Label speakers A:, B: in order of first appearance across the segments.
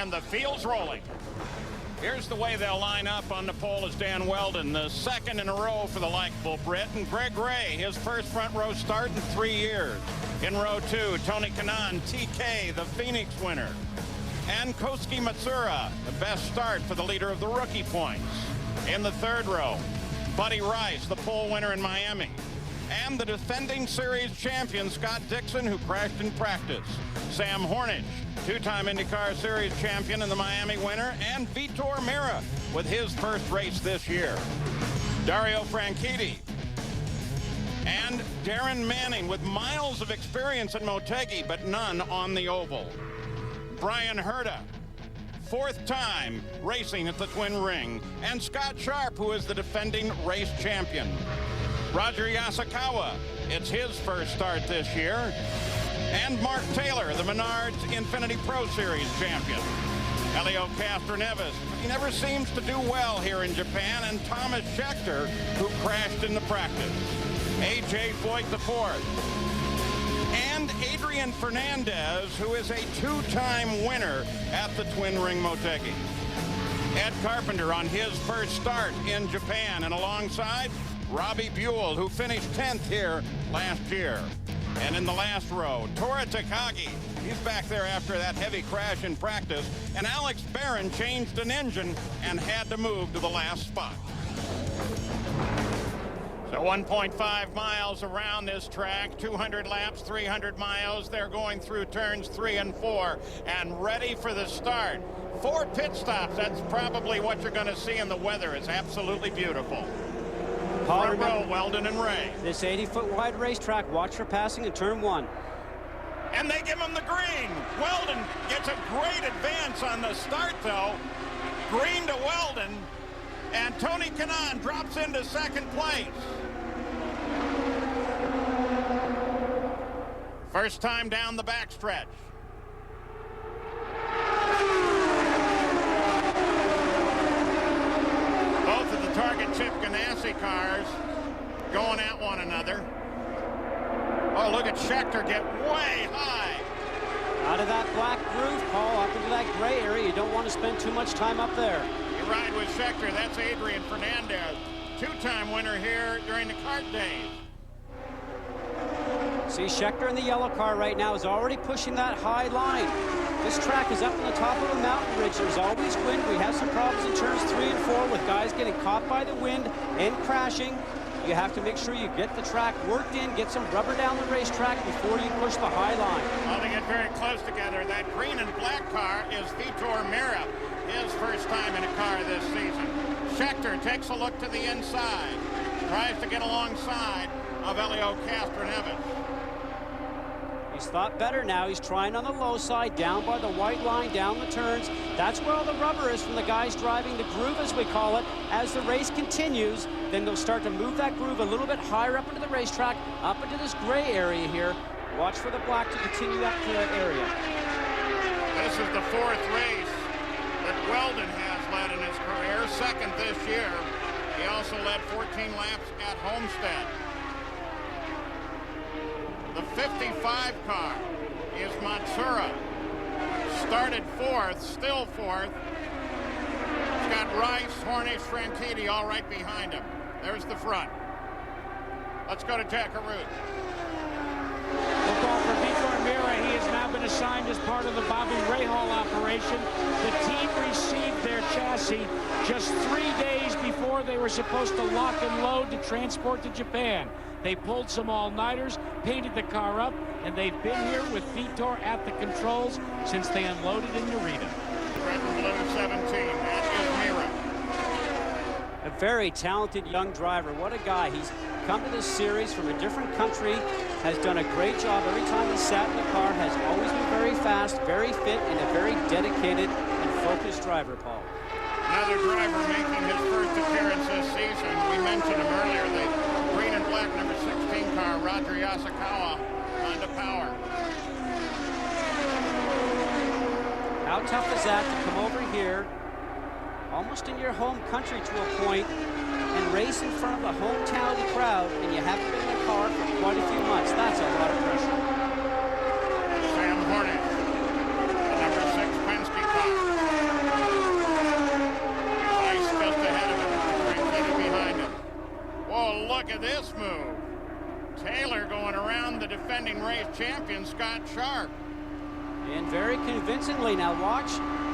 A: And the field's rolling. Here's the way they'll line up on the pole is Dan Weldon, the second in a row for the likable Brit, and Greg Ray, his first front row start in 3 years. In row 2, Tony Kanaan, TK, the Phoenix winner. And Koski Matsura, the best start for the leader of the rookie points. In the third row, Buddy Rice, the pole winner in Miami. And the defending series champion, Scott Dixon, who crashed in practice. Sam Hornish, two-time IndyCar Series champion and the Miami winner. And Vitor Meira with his first race this year. Dario Franchitti. And Darren Manning with miles of experience in Motegi, but none on the oval. Brian Herta, fourth time racing at the Twin Ring. And Scott Sharp, who is the defending race champion. Roger Yasukawa, it's his first start this year. And Mark Taylor, the Menards Infinity Pro Series champion. Helio Castroneves, he never seems to do well here in Japan. And Thomas Scheckter, who crashed in the practice. A.J. Foyt IV. And Adrian Fernandez, who is a two-time winner at the Twin Ring Motegi. Ed Carpenter on his first start in Japan, and alongside Robbie Buell, who finished 10th here last year. And in the last row, Tora Takagi. He's back there after that heavy crash in practice. And Alex Barron changed an engine and had to move to the last spot. So 1.5 miles around this track, 200 laps, 300 miles. They're going through turns 3 and 4 and ready for the start. 4 pit stops. That's probably what you're going to see in the weather. It's absolutely beautiful. Front row, Weldon and Ray.
B: This 80-foot wide racetrack, watch for passing in turn 1.
A: And they give him the green. Weldon gets a great advance on the start, though. Green to Weldon. And Tony Kanaan drops into second place. First time down the backstretch. Both of the Target Chip Ganassi cars going at one another. Oh, look at Scheckter get way high.
B: Out of that black groove, Paul, up into that gray area. You don't want to spend too much time up there.
A: You ride with Scheckter. That's Adrian Fernandez, two-time winner here during the kart days.
B: See, Scheckter in the yellow car right now is already pushing that high line. This track is up on the top of a mountain ridge. There's always wind. We have some problems in turns 3 and 4 with guys getting caught by the wind and crashing. You have to make sure you get the track worked in, get some rubber down the racetrack before you push the high line.
A: Well, they get very close together. That green and black car is Vitor Meira, his first time in a car this season. Scheckter takes a look to the inside, tries to get alongside of Helio Castroneves.
B: He's thought better now. He's trying on the low side, down by the white line, down the turns. That's where all the rubber is from the guys driving the groove, as we call it. As the race continues, then they'll start to move that groove a little bit higher up into the racetrack, up into this gray area here. Watch for the black to continue up to that area.
A: This is the 4th race that Weldon has led in his career, second this year. He also led 14 laps at Homestead. The 55 car is Matsura. Started 4th, still 4th. He's got Rice, Hornish, Franchitti all right behind him. There's the front. Let's go to Jack Arute.
C: The ball for Vitor Meira. He has now been assigned as part of the Bobby Rahal operation. The team received their chassis just 3 days before they were supposed to lock and load to transport to Japan. They pulled some all-nighters, painted the car up, and they've been here with Vitor at the controls since they unloaded in Narita.
A: Red and blue 17, that is Meira.
B: A very talented young driver. What a guy. He's come to this series from a different country, has done a great job. Every time he's sat in the car, has always been very fast, very fit, and a very dedicated and focused driver, Paul.
A: Another driver making his first appearance this season. We mentioned him earlier, the green and black number 16 car, Roger Yasukawa, Honda Power.
B: How tough is that to come over here, almost in your home country to a point, and race in front of a hometown crowd, and you haven't been in a car for quite a few months? That's a lot of pressure.
A: Sam Hornish, the number 6 Penske car. at this move. Taylor going around the defending race champion, Scott Sharp.
B: And very convincingly. Now watch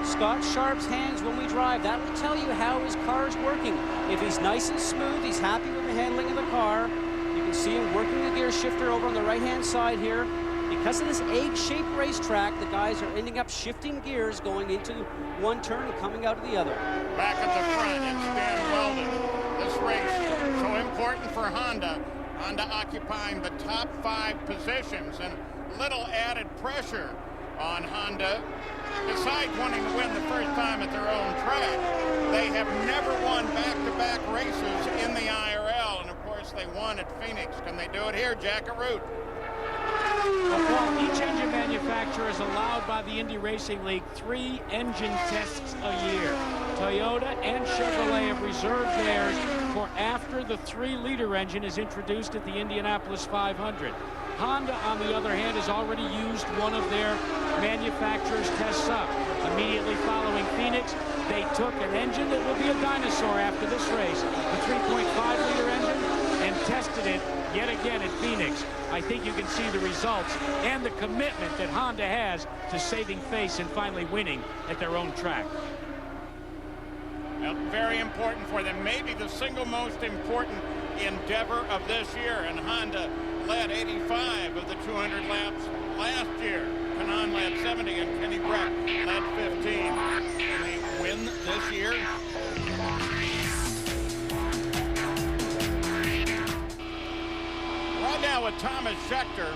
B: Scott Sharp's hands when we drive. That will tell you how his car is working. If he's nice and smooth, he's happy with the handling of the car. You can see him working the gear shifter over on the right-hand side here. Because of this egg-shaped racetrack, the guys are ending up shifting gears going into one turn and coming out of the other.
A: Back at the front, it's Dan Weldon. This race so important for Honda. Honda occupying the top 5 positions, and little added pressure on Honda. Besides wanting to win the first time at their own track, they have never won back-to-back races in the IRL, and of course they won at Phoenix. Can they do it here, Jack Arute?
C: Well, each engine manufacturer is allowed by the Indy Racing League 3 engine tests a year. Toyota and Chevrolet have reserved theirs for after the 3-liter engine is introduced at the Indianapolis 500. Honda, on the other hand, has already used one of their manufacturer's tests up. Immediately following Phoenix, they took an engine that will be a dinosaur after this race, the 3.5-liter engine, and tested it yet again at Phoenix. I think you can see the results and the commitment that Honda has to saving face and finally winning at their own track.
A: Well, very important for them, maybe the single most important endeavor of this year, and Honda led 85 of the 200 laps last year. Kanaan led 70 and Kenny Breck led 15. Can they win this year? Right now with Thomas Scheckter,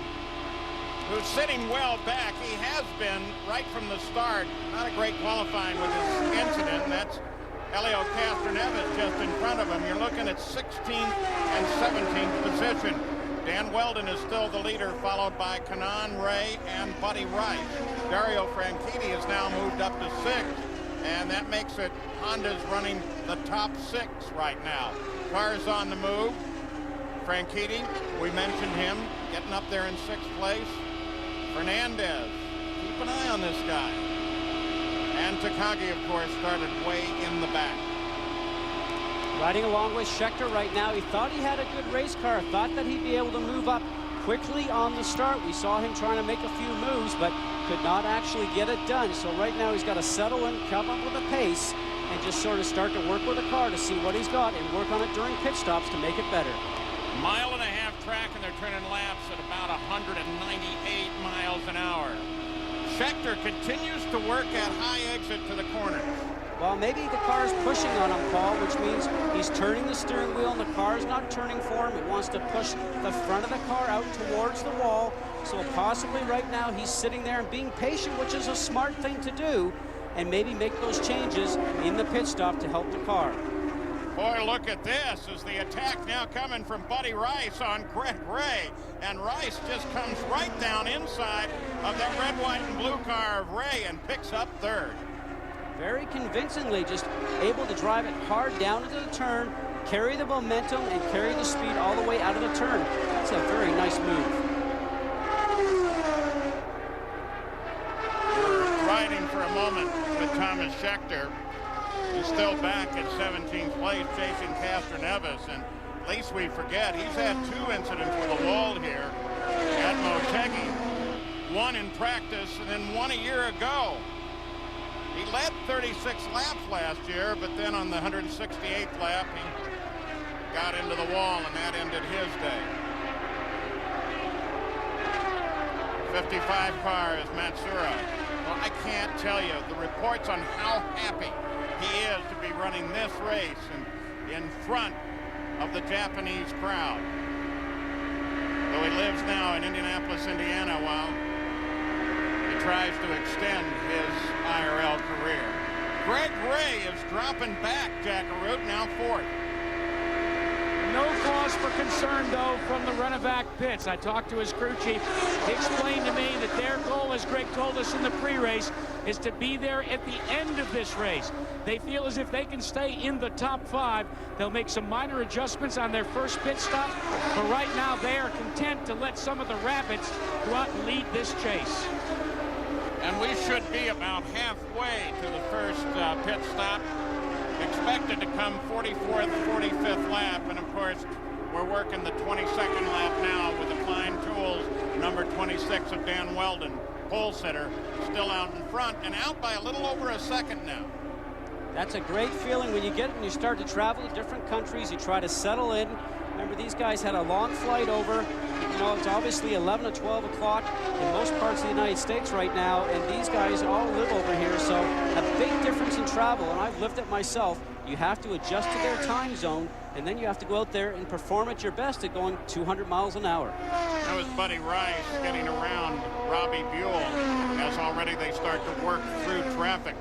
A: who's sitting well back. He has been right from the start. Not a great qualifying with this incident. That's Helio Castroneves just in front of him. You're looking at 16th and 17th position. Dan Weldon is still the leader, followed by Kanaan, Ray, and Buddy Rice. Dario Franchitti has now moved up to 6th, and that makes it Honda's running the top 6 right now. Cars on the move. Franchitti, we mentioned him, getting up there in 6th place. Fernandez, keep an eye on this guy. And Takagi, of course, started way in the back.
B: Riding along with Scheckter right now. He thought he had a good race car, thought that he'd be able to move up quickly on the start. We saw him trying to make a few moves, but could not actually get it done. So right now he's got to settle in, come up with a pace, and just sort of start to work with the car to see what he's got and work on it during pit stops to make it better.
A: Mile-and-a-half track, and they're turning laps at about 198 miles an hour. Scheckter continues to work at high exit to the corners.
B: Well, maybe the car's pushing on him, Paul, which means he's turning the steering wheel and the car's not turning for him. It wants to push the front of the car out towards the wall. So possibly right now he's sitting there and being patient, which is a smart thing to do, and maybe make those changes in the pit stop to help the car.
A: Boy, look at this, as the attack now coming from Buddy Rice on Greg Ray. And Rice just comes right down inside of that red, white, and blue car of Ray and picks up 3rd.
B: Very convincingly, just able to drive it hard down into the turn, carry the momentum, and carry the speed all the way out of the turn. That's a very nice move.
A: We're riding for a moment with Thomas Scheckter. He's still back at 17th place, chasing Castroneves, and least we forget, he's had 2 incidents with a wall here at Motegi. One in practice, and then one a year ago. He led 36 laps last year, but then on the 168th lap, he got into the wall, and that ended his day. 55 car is Matsuura. Well, I can't tell you the reports on how happy he is to be running this race and in front of the Japanese crowd. Though he lives now in Indianapolis, Indiana, while he tries to extend his IRL career. Greg Ray is dropping back, Jack Arute, now 4th.
C: No cause for concern, though, from the Renovac pits. I talked to his crew chief. He explained to me that their goal, as Greg told us in the pre-race, is to be there at the end of this race. They feel as if they can stay in the top 5. They'll make some minor adjustments on their first pit stop, but right now they are content to let some of the rapids go out and lead this chase.
A: And we should be about halfway to the first pit stop. Expected to come 44th, 45th lap, and of course We're working the 22nd lap now with the Klein Tools, number 26 of Dan Weldon, pole sitter, still out in front and out by a little over a second now.
B: That's a great feeling when you get it and you start to travel to different countries. You try to settle in. Remember, these guys had a long flight over. You know, it's obviously 11 or 12 o'clock in most parts of the United States right now, and these guys all live over here, so a big difference in travel, and I've lived it myself. You have to adjust to their time zone, and then you have to go out there and perform at your best at going 200 miles an hour.
A: That was Buddy Rice getting around Robbie Buell as already they start to work through traffic.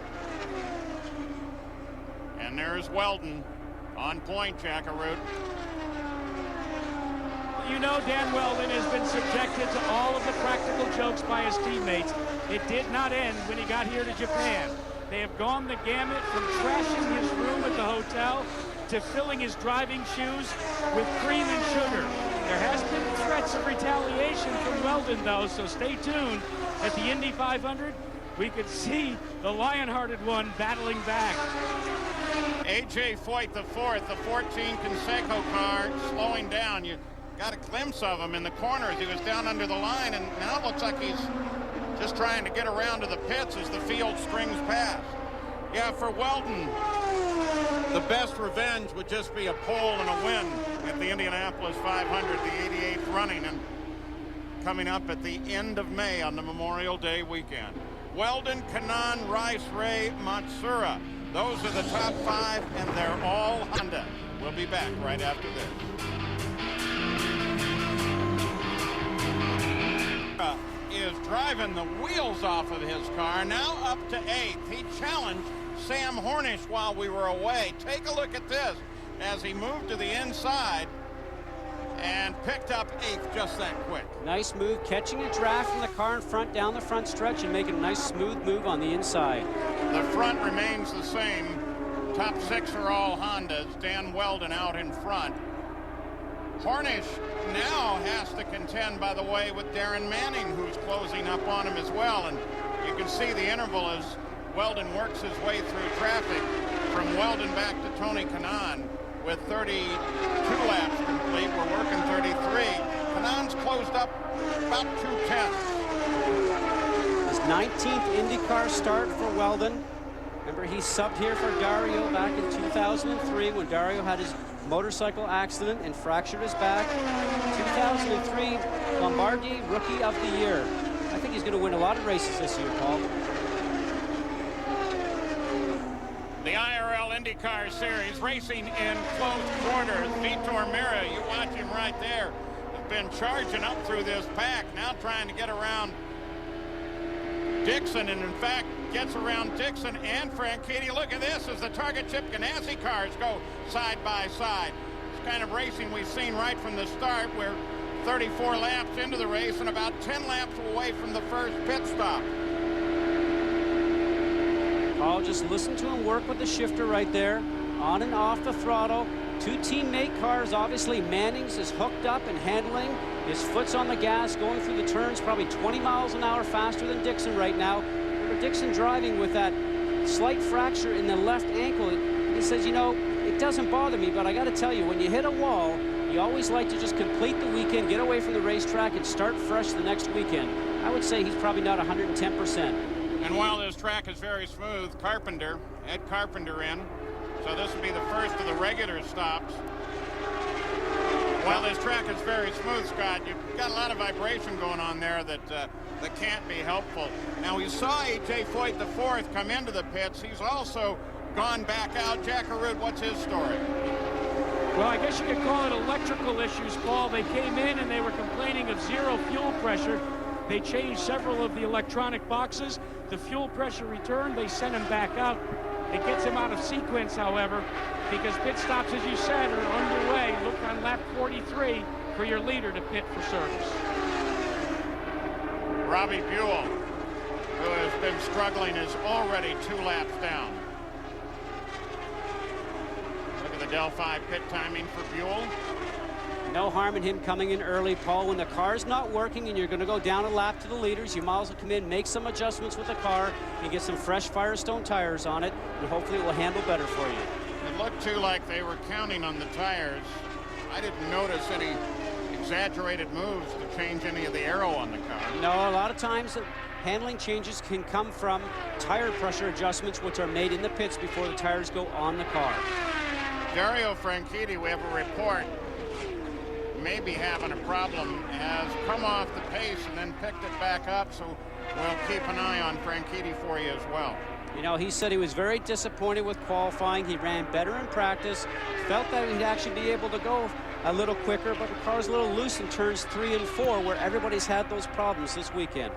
A: And there's Weldon on point, Jackaroot.
C: You know Dan Weldon has been subjected to all of the practical jokes by his teammates. It did not end when he got here to Japan. They have gone the gamut from trashing his room at the hotel to filling his driving shoes with cream and sugar. There has been threats of retaliation from Weldon, though, so stay tuned. At the Indy 500, we could see the lion-hearted one battling back.
A: A.J. Foyt the fourth, the 14 Conseco car, slowing down. You got a glimpse of him in the corners. He was down under the line, and now it looks like he's just trying to get around to the pits as the field strings past. Yeah, for Weldon, the best revenge would just be a pole and a win at the Indianapolis 500, the 88th running, and coming up at the end of May on the Memorial Day weekend. Weldon, Kanaan, Rice, Ray, Matsura. Those are the top five, and they're all Honda. We'll be back right after this. Is driving the wheels off of his car, now up to 8th. He challenged Sam Hornish while we were away. Take a look at this as he moved to the inside and picked up 8th just that quick.
B: Nice move, catching a draft from the car in front down the front stretch and making a nice smooth move on the inside.
A: The front remains the same. Top 6 are all Hondas. Dan Weldon out in front. Hornish now has to contend, by the way, with Darren Manning, who's closing up on him as well. And you can see the interval as Weldon works his way through traffic from Weldon back to Tony Kanaan with 32 laps complete. We're working 33. Kanaan's closed up about 2/10.
B: His 19th IndyCar start for Weldon. Remember, he subbed here for Dario back in 2003 when Dario had his motorcycle accident and fractured his back. 2003 Bombardier Rookie of the Year. I think he's going to win a lot of races this year, Paul.
A: The IRL IndyCar Series racing in close quarters. Vitor Mira, you watch him right there, has been charging up through this pack, now trying to get around Dixon, and in fact gets around Dixon and Franchitti. Look at this as the Target Chip Ganassi cars go side by side. It's kind of racing we've seen right from the start. We're 34 laps into the race and about 10 laps away from the first pit stop.
B: Paul, just listen to him work with the shifter right there, on and off the throttle. Two teammate cars, obviously Manning's is hooked up and handling. His foot's on the gas, going through the turns, probably 20 miles an hour faster than Dixon right now. Remember, Dixon driving with that slight fracture in the left ankle. He says, you know, it doesn't bother me, but I got to tell you, when you hit a wall, you always like to just complete the weekend, get away from the racetrack, and start fresh the next weekend. I would say he's probably not 110%.
A: And while this track is very smooth, Ed Carpenter in. So this will be the first of the regular stops. While this track is very smooth, Scott, you've got a lot of vibration going on there that can't be helpful. Now, we saw A.J. Foyt the fourth come into the pits. He's also gone back out. Jackaroot, what's his story?
C: Well, I guess you could call it electrical issues, Paul. They came in and they were complaining of zero fuel pressure. They changed several of the electronic boxes. The fuel pressure returned. They sent him back out. It gets him out of sequence, however, because pit stops, as you said, are underway. Look on lap 43 for your leader to pit for service.
A: Robbie Buell, who has been struggling, is already 2 laps down. Look at the Delphi pit timing for Buell.
B: No harm in him coming in early, Paul. When the car's not working and you're going to go down a lap to the leaders, you might as well come in, make some adjustments with the car, and get some fresh Firestone tires on it, and hopefully it will handle better for you.
A: It looked too like they were counting on the tires I didn't notice any exaggerated moves to change any of the aero on the car.
B: No, a lot of times handling changes can come from tire pressure adjustments, which are made in the pits before the tires go on the car.
A: Dario Franchitti, we have a report, maybe having a problem, has come off the pace and then picked it back up, so we'll keep an eye on Franchitti for you as well.
B: You know, he said he was very disappointed with qualifying. He ran better in practice, felt that he'd actually be able to go a little quicker, but the car's a little loose in turns 3 and 4, where everybody's had those problems this weekend.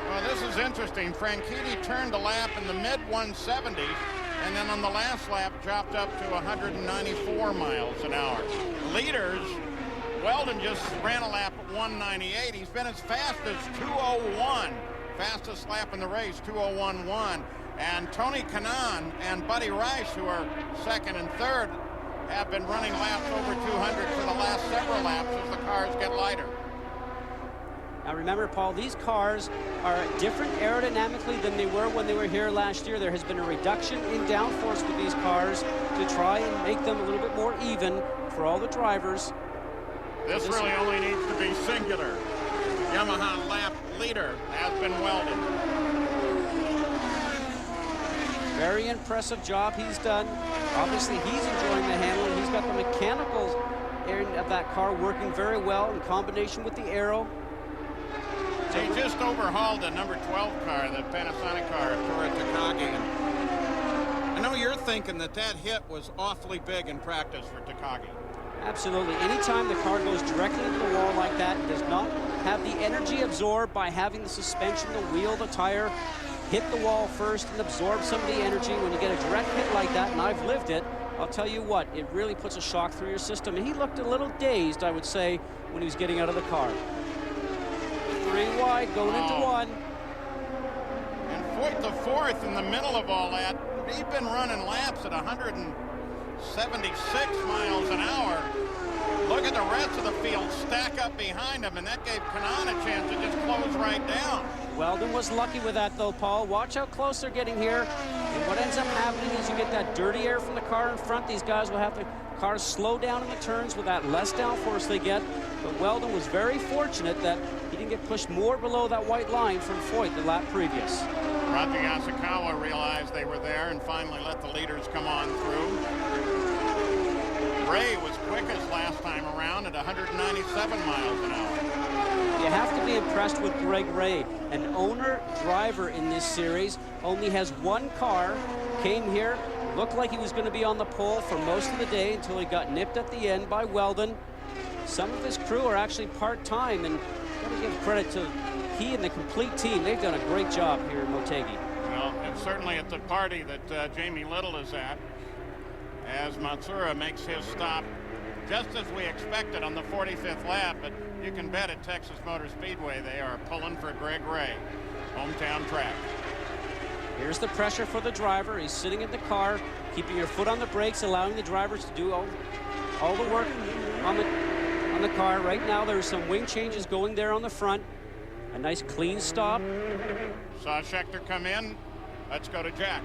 A: Well, this is interesting. Franchitti turned a lap in the mid-170s, and then on the last lap dropped up to 194 miles an hour. Leaders, Weldon just ran a lap at 198. He's been as fast as 201. Fastest lap in the race, 201.1. And Tony Kanaan and Buddy Rice, who are second and third, have been running laps over 200 for the last several laps as the cars get lighter.
B: Now remember, Paul, these cars are different aerodynamically than they were when they were here last year. There has been a reduction in downforce with these cars to try and make them a little bit more even for all the drivers.
A: This really only needs to be singular. Yamaha lap leader has been Weldon.
B: Very impressive job he's done. Obviously, he's enjoying the handling. He's got the mechanical end of that car working very well in combination with the aero.
A: He just overhauled the number 12 car, the Panasonic car, Tora Takagi. And I know you're thinking that hit was awfully big in practice for Takagi.
B: Absolutely. Anytime the car goes directly into the wall like that and does not have the energy absorbed by having the suspension, the wheel, the tire hit the wall first and absorb some of the energy, when you get a direct hit like that, and I've lived it, I'll tell you what, it really puts a shock through your system. And he looked a little dazed, I would say, when he was getting out of the car. 3 wide, going into 1.
A: And Foyt the fourth in the middle of all that. He'd been running laps at 176 miles an hour. Look at the rest of the field stack up behind him, and that gave Kanaan a chance to just close right down.
B: Weldon was lucky with that, though, Paul. Watch how close they're getting here. And what ends up happening is you get that dirty air from the car in front. These guys will have the cars slow down in the turns with that less downforce they get. But Weldon was very fortunate that he didn't get pushed more below that white line from Foyt the lap previous.
A: Roger Yasukawa realized they were there and finally let the leaders come on through. Ray was quickest last time around at 197 miles an hour.
B: You have to be impressed with Greg Ray. An owner-driver in this series, only has 1 car, came here, looked like he was going to be on the pole for most of the day until he got nipped at the end by Weldon. Some of his crew are actually part-time, and got to give credit to he and the complete team. They've done a great job here in Motegi.
A: Well, and certainly at the party that Jamie Little is at, as Matsura makes his stop just as we expected on the 45th lap, but you can bet at Texas Motor Speedway they are pulling for Greg Ray, hometown track.
B: Here's the pressure for the driver. He's sitting in the car, keeping your foot on the brakes, allowing the drivers to do all the work on the car. Right now, there's some wing changes going there on the front. A nice clean stop.
A: Saw Schechter come in. Let's go to Jack.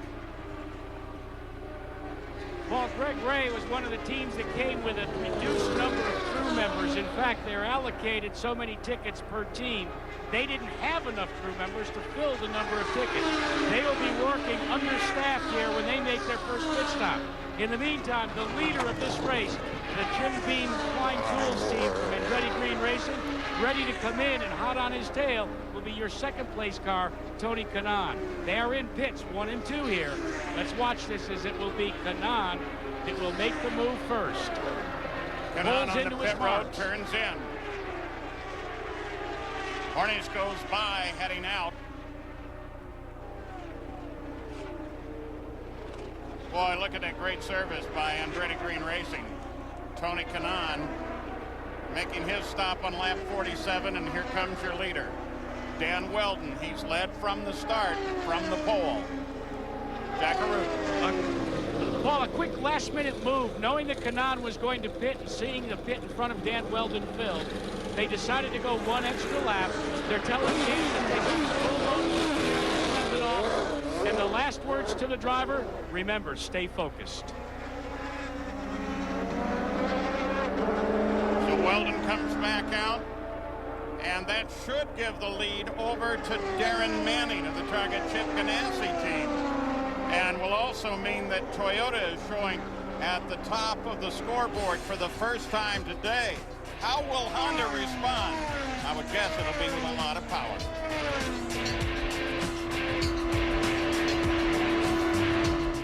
C: Well, Greg Ray was one of the teams that came with a reduced number of crew members. In fact, they're allocated so many tickets per team. They didn't have enough crew members to fill the number of tickets. They will be working understaffed here when they make their first pit stop. In the meantime, the leader of this race, the Jim Beam Flying Tools team from Andretti Green Racing, ready to come in and hot on his tail, will be your second place car, Tony Kanaan. They are in pits 1 and 2 here. Let's watch this as it will be Kanaan that will make the move first.
A: Kanaan on the pit road, turns in. Hornish goes by, heading out. Boy, look at that great service by Andretti Green Racing. Tony Kanaan making his stop on lap 47, and here comes your leader, Dan Weldon. He's led from the start, from the pole. Jackaroo.
C: Paul, a quick last-minute move, knowing that Kanaan was going to pit and seeing the pit in front of Dan Weldon filled. They decided to go 1 extra lap. They're telling me that they can pull it off. And the last words to the driver, remember, stay focused.
A: Weldon comes back out, and that should give the lead over to Darren Manning of the Target Chip Ganassi team, and will also mean that Toyota is showing at the top of the scoreboard for the first time today. How will Honda respond? I would guess it'll be with a lot of power.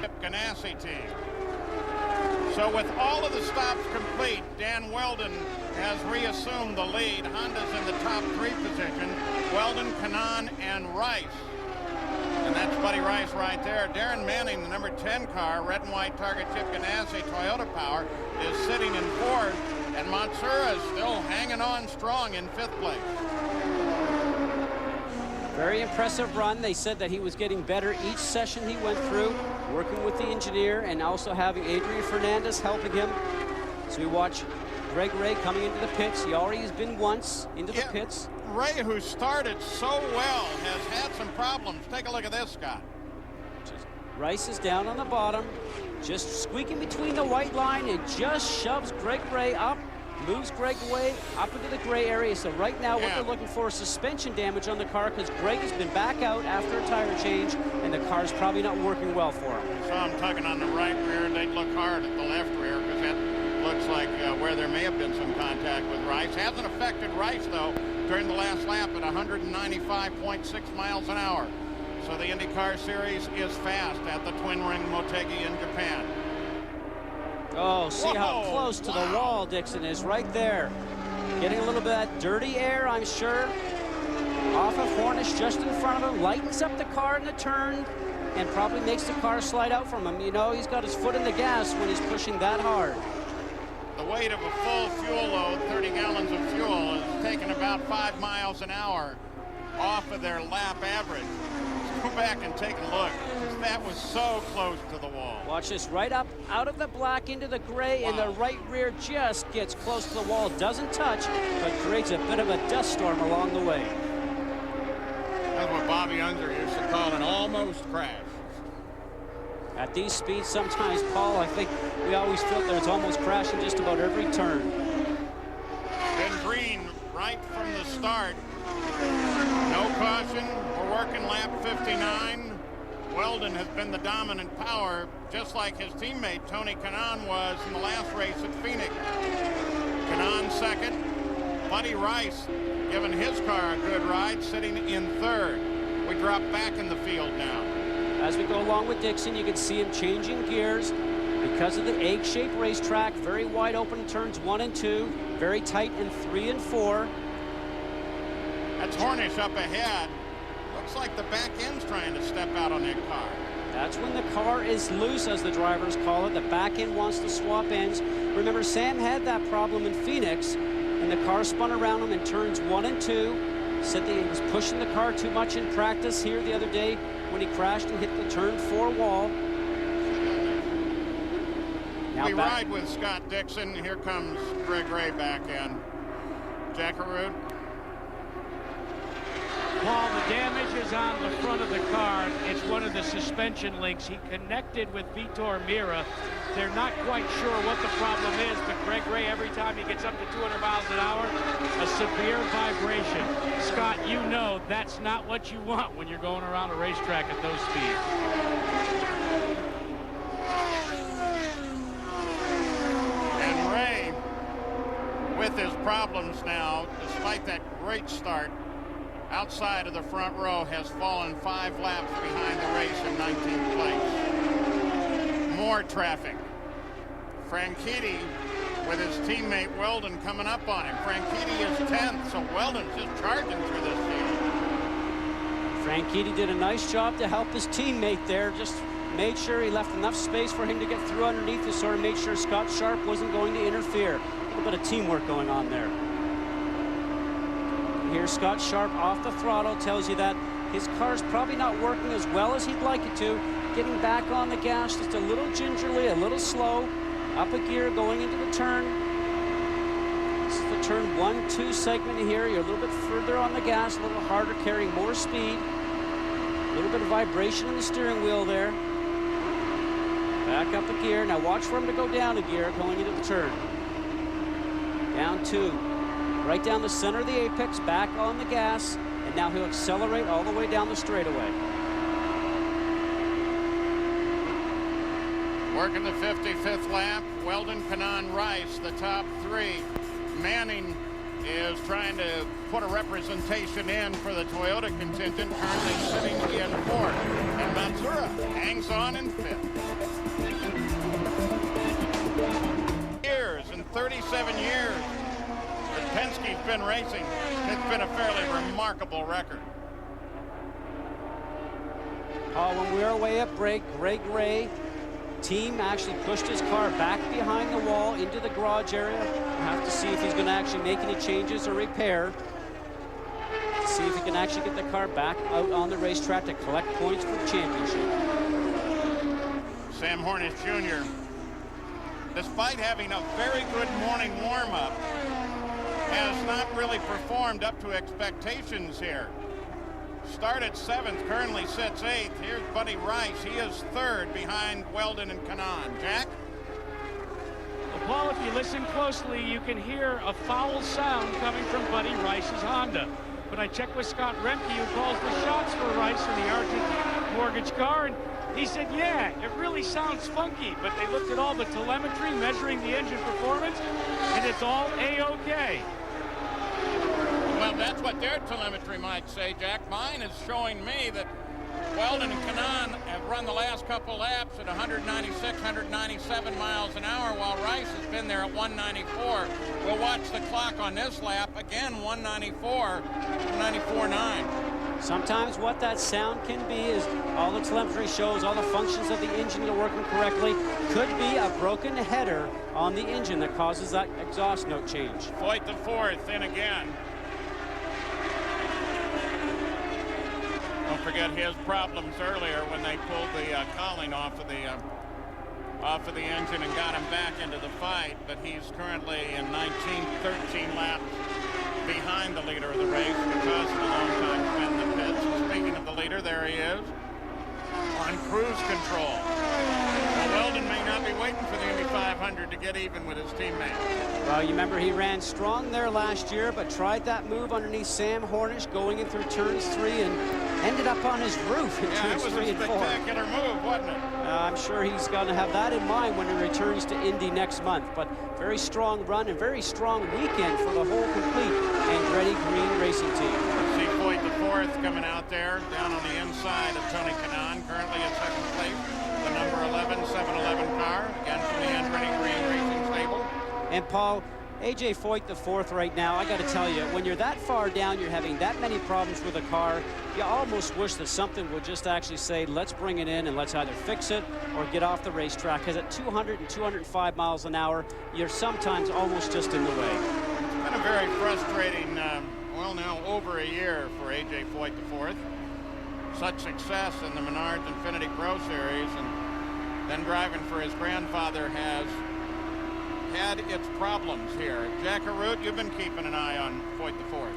A: Chip Ganassi team. So with all of the stops complete, Dan Weldon has reassumed the lead. Honda's in the top 3 position. Weldon, Kanaan, and Rice. And that's Buddy Rice right there. Darren Manning, the number 10 car, red and white Target Chip Ganassi Toyota power, is sitting in 4th. And Matsura is still hanging on strong in 5th place.
B: Very impressive run. They said that he was getting better each session he went through, working with the engineer and also having Adrian Fernandez helping him. So we watch Greg Ray coming into the pits. He already has been once into the pits.
A: Ray, who started so well, has had some problems. Take a look at this, Scott.
B: Rice is down on the bottom, just squeaking between the white line and just shoves Greg Ray up, moves Greg Ray up into the gray area. So right now what they're looking for is suspension damage on the car, because Greg has been back out after a tire change and the car's probably not working well for him.
A: Saw him tugging on the right rear, and they'd look hard at the left rear, because that looks like where there may have been some contact with Rice. Hasn't affected Rice though during the last lap at 195.6 miles an hour. So the IndyCar Series is fast at the Twin Ring Motegi in Japan.
B: Oh, see how close to the wall Dixon is right there. Getting a little bit of that dirty air, I'm sure. Off of Hornish just in front of him, lightens up the car in the turn and probably makes the car slide out from him. You know, he's got his foot in the gas when he's pushing that hard.
A: The weight of a full fuel load, 30 gallons of fuel, is taking about 5 miles an hour off of their lap average. Go back and take a look. That was so close to the wall.
B: Watch this, right up out of the black into the gray, and the right rear just gets close to the wall. Doesn't touch, but creates a bit of a dust storm along the way.
A: That's what Bobby Unser used to call an almost crash.
B: At these speeds, sometimes, Paul, I think we always felt that it's almost crashing just about every turn.
A: Ben Green, right from the start. No caution. We're working lap 59. Weldon has been the dominant power, just like his teammate Tony Kanaan was in the last race at Phoenix. Kanaan second. Buddy Rice giving his car a good ride, sitting in 3rd. We drop back in the field now.
B: As we go along with Dixon, you can see him changing gears because of the egg-shaped racetrack. Very wide open turns 1 and 2, very tight in 3 and 4.
A: That's Hornish up ahead. Looks like the back end's trying to step out on that car.
B: That's when the car is loose, as the drivers call it. The back end wants to swap ends. Remember, Sam had that problem in Phoenix, and the car spun around him in turns 1 and 2. Said that he was pushing the car too much in practice here the other day when he crashed and hit the turn 4 wall. Now
A: we ride with Scott Dixon. Here comes Greg Ray back in. Jackaroo.
C: Paul, the damage is on the front of the car. It's one of the suspension links. He connected with Vitor Mira. They're not quite sure what the problem is, but Greg Ray, every time he gets up to 200 miles an hour, a severe vibration. Scott, you know that's not what you want when you're going around a racetrack at those speeds.
A: And Ray, with his problems now, despite that great start, outside of the front row, has fallen 5 laps behind the race in 19th place. More traffic. Franchitti with his teammate Weldon coming up on him. Franchitti is 10th, so Weldon's just charging through this field.
B: Franchitti did a nice job to help his teammate there. Just made sure he left enough space for him to get through underneath to sort of make sure Scott Sharp wasn't going to interfere. A little bit of teamwork going on there. Here, Scott Sharp off the throttle tells you that his car's probably not working as well as he'd like it to. Getting back on the gas just a little gingerly, a little slow. Up a gear going into the turn. This is the turn 1-2 segment here. You're a little bit further on the gas, a little harder, carrying more speed. A little bit of vibration in the steering wheel there. Back up a gear. Now watch for him to go down a gear going into the turn. Down 2. Right down the center of the apex, back on the gas, and now he'll accelerate all the way down the straightaway.
A: Working the 55th lap, Weldon, Kanaan, Rice, the top 3. Manning is trying to put a representation in for the Toyota contingent, currently sitting in 4th. And Matsura hangs on in 5th. Years, in 37 years that Penske's been racing, it's been a fairly remarkable record.
B: When we were away at break, Greg Ray, team actually pushed his car back behind the wall into the garage area. We'll have to see if he's going to actually make any changes or repair. See if he can actually get the car back out on the racetrack to collect points for the championship.
A: Sam Hornish Jr., despite having a very good morning warm-up, has not really performed up to expectations here. Started 7th, currently sits 8th. Here's Buddy Rice. He is 3rd behind Weldon and Kanaan. Jack?
C: Well, Paul, if you listen closely, you can hear a foul sound coming from Buddy Rice's Honda. But I checked with Scott Remke, who calls the shots for Rice in the Argent mortgage car, and he said, yeah, it really sounds funky. But they looked at all the telemetry measuring the engine performance, and it's all A-OK.
A: Well, that's what their telemetry might say, Jack. Mine is showing me that Weldon and Kanaan have run the last couple laps at 196, 197 miles an hour, while Rice has been there at 194. We'll watch the clock on this lap. Again, 194, 194.9.
B: Sometimes what that sound can be is all the telemetry shows, all the functions of the engine are working correctly. Could be a broken header on the engine that causes that exhaust note change.
A: Foyt the 4th in again. Don't forget his problems earlier when they pulled the cowling off of the engine and got him back into the fight. But he's currently in 13 laps behind the leader of the race because of the long time spent in the pits. Speaking of the leader, there he is on cruise control. Well, Weldon may not be waiting for the Indy 500 to get even with his teammate.
B: Well, you remember he ran strong there last year, but tried that move underneath Sam Hornish going in through turns 3 and ended up on his roof in turns 3 and 4.
A: It was a spectacular move, wasn't it?
B: I'm sure he's going to have that in mind when he returns to Indy next month. But very strong run and very strong weekend for the whole complete Andretti Green racing team.
A: See Foyt the 4th coming out there down on the inside of Tony Kanaan, currently at 2nd place. The number 11 711 car, again from the Andretti Green racing stable.
B: And Paul, AJ Foyt the 4th right now, I got to tell you, when you're that far down, you're having that many problems with a car, you almost wish that something would just actually say, let's bring it in and let's either fix it or get off the racetrack. Because at 200 and 205 miles an hour, you're sometimes almost just in the way.
A: It's been a very frustrating, well, now over a year for AJ Foyt the 4th. Such success in the Menards Infinity Pro Series, and then driving for his grandfather has had its problems here. Jack Arute, you've been keeping an eye on Foyt the 4th.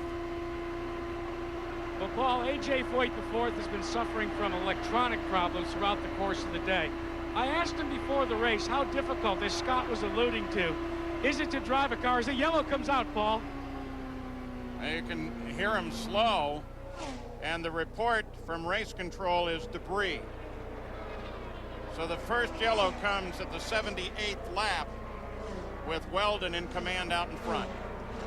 C: Well, Paul, AJ Foyt the 4th has been suffering from electronic problems throughout the course of the day. I asked him before the race how difficult, as Scott was alluding to, is it to drive a car as the yellow comes out, Paul?
A: You can hear him slow, and the report from race control is debris. So the first yellow comes at the 78th lap with Weldon in command out in front.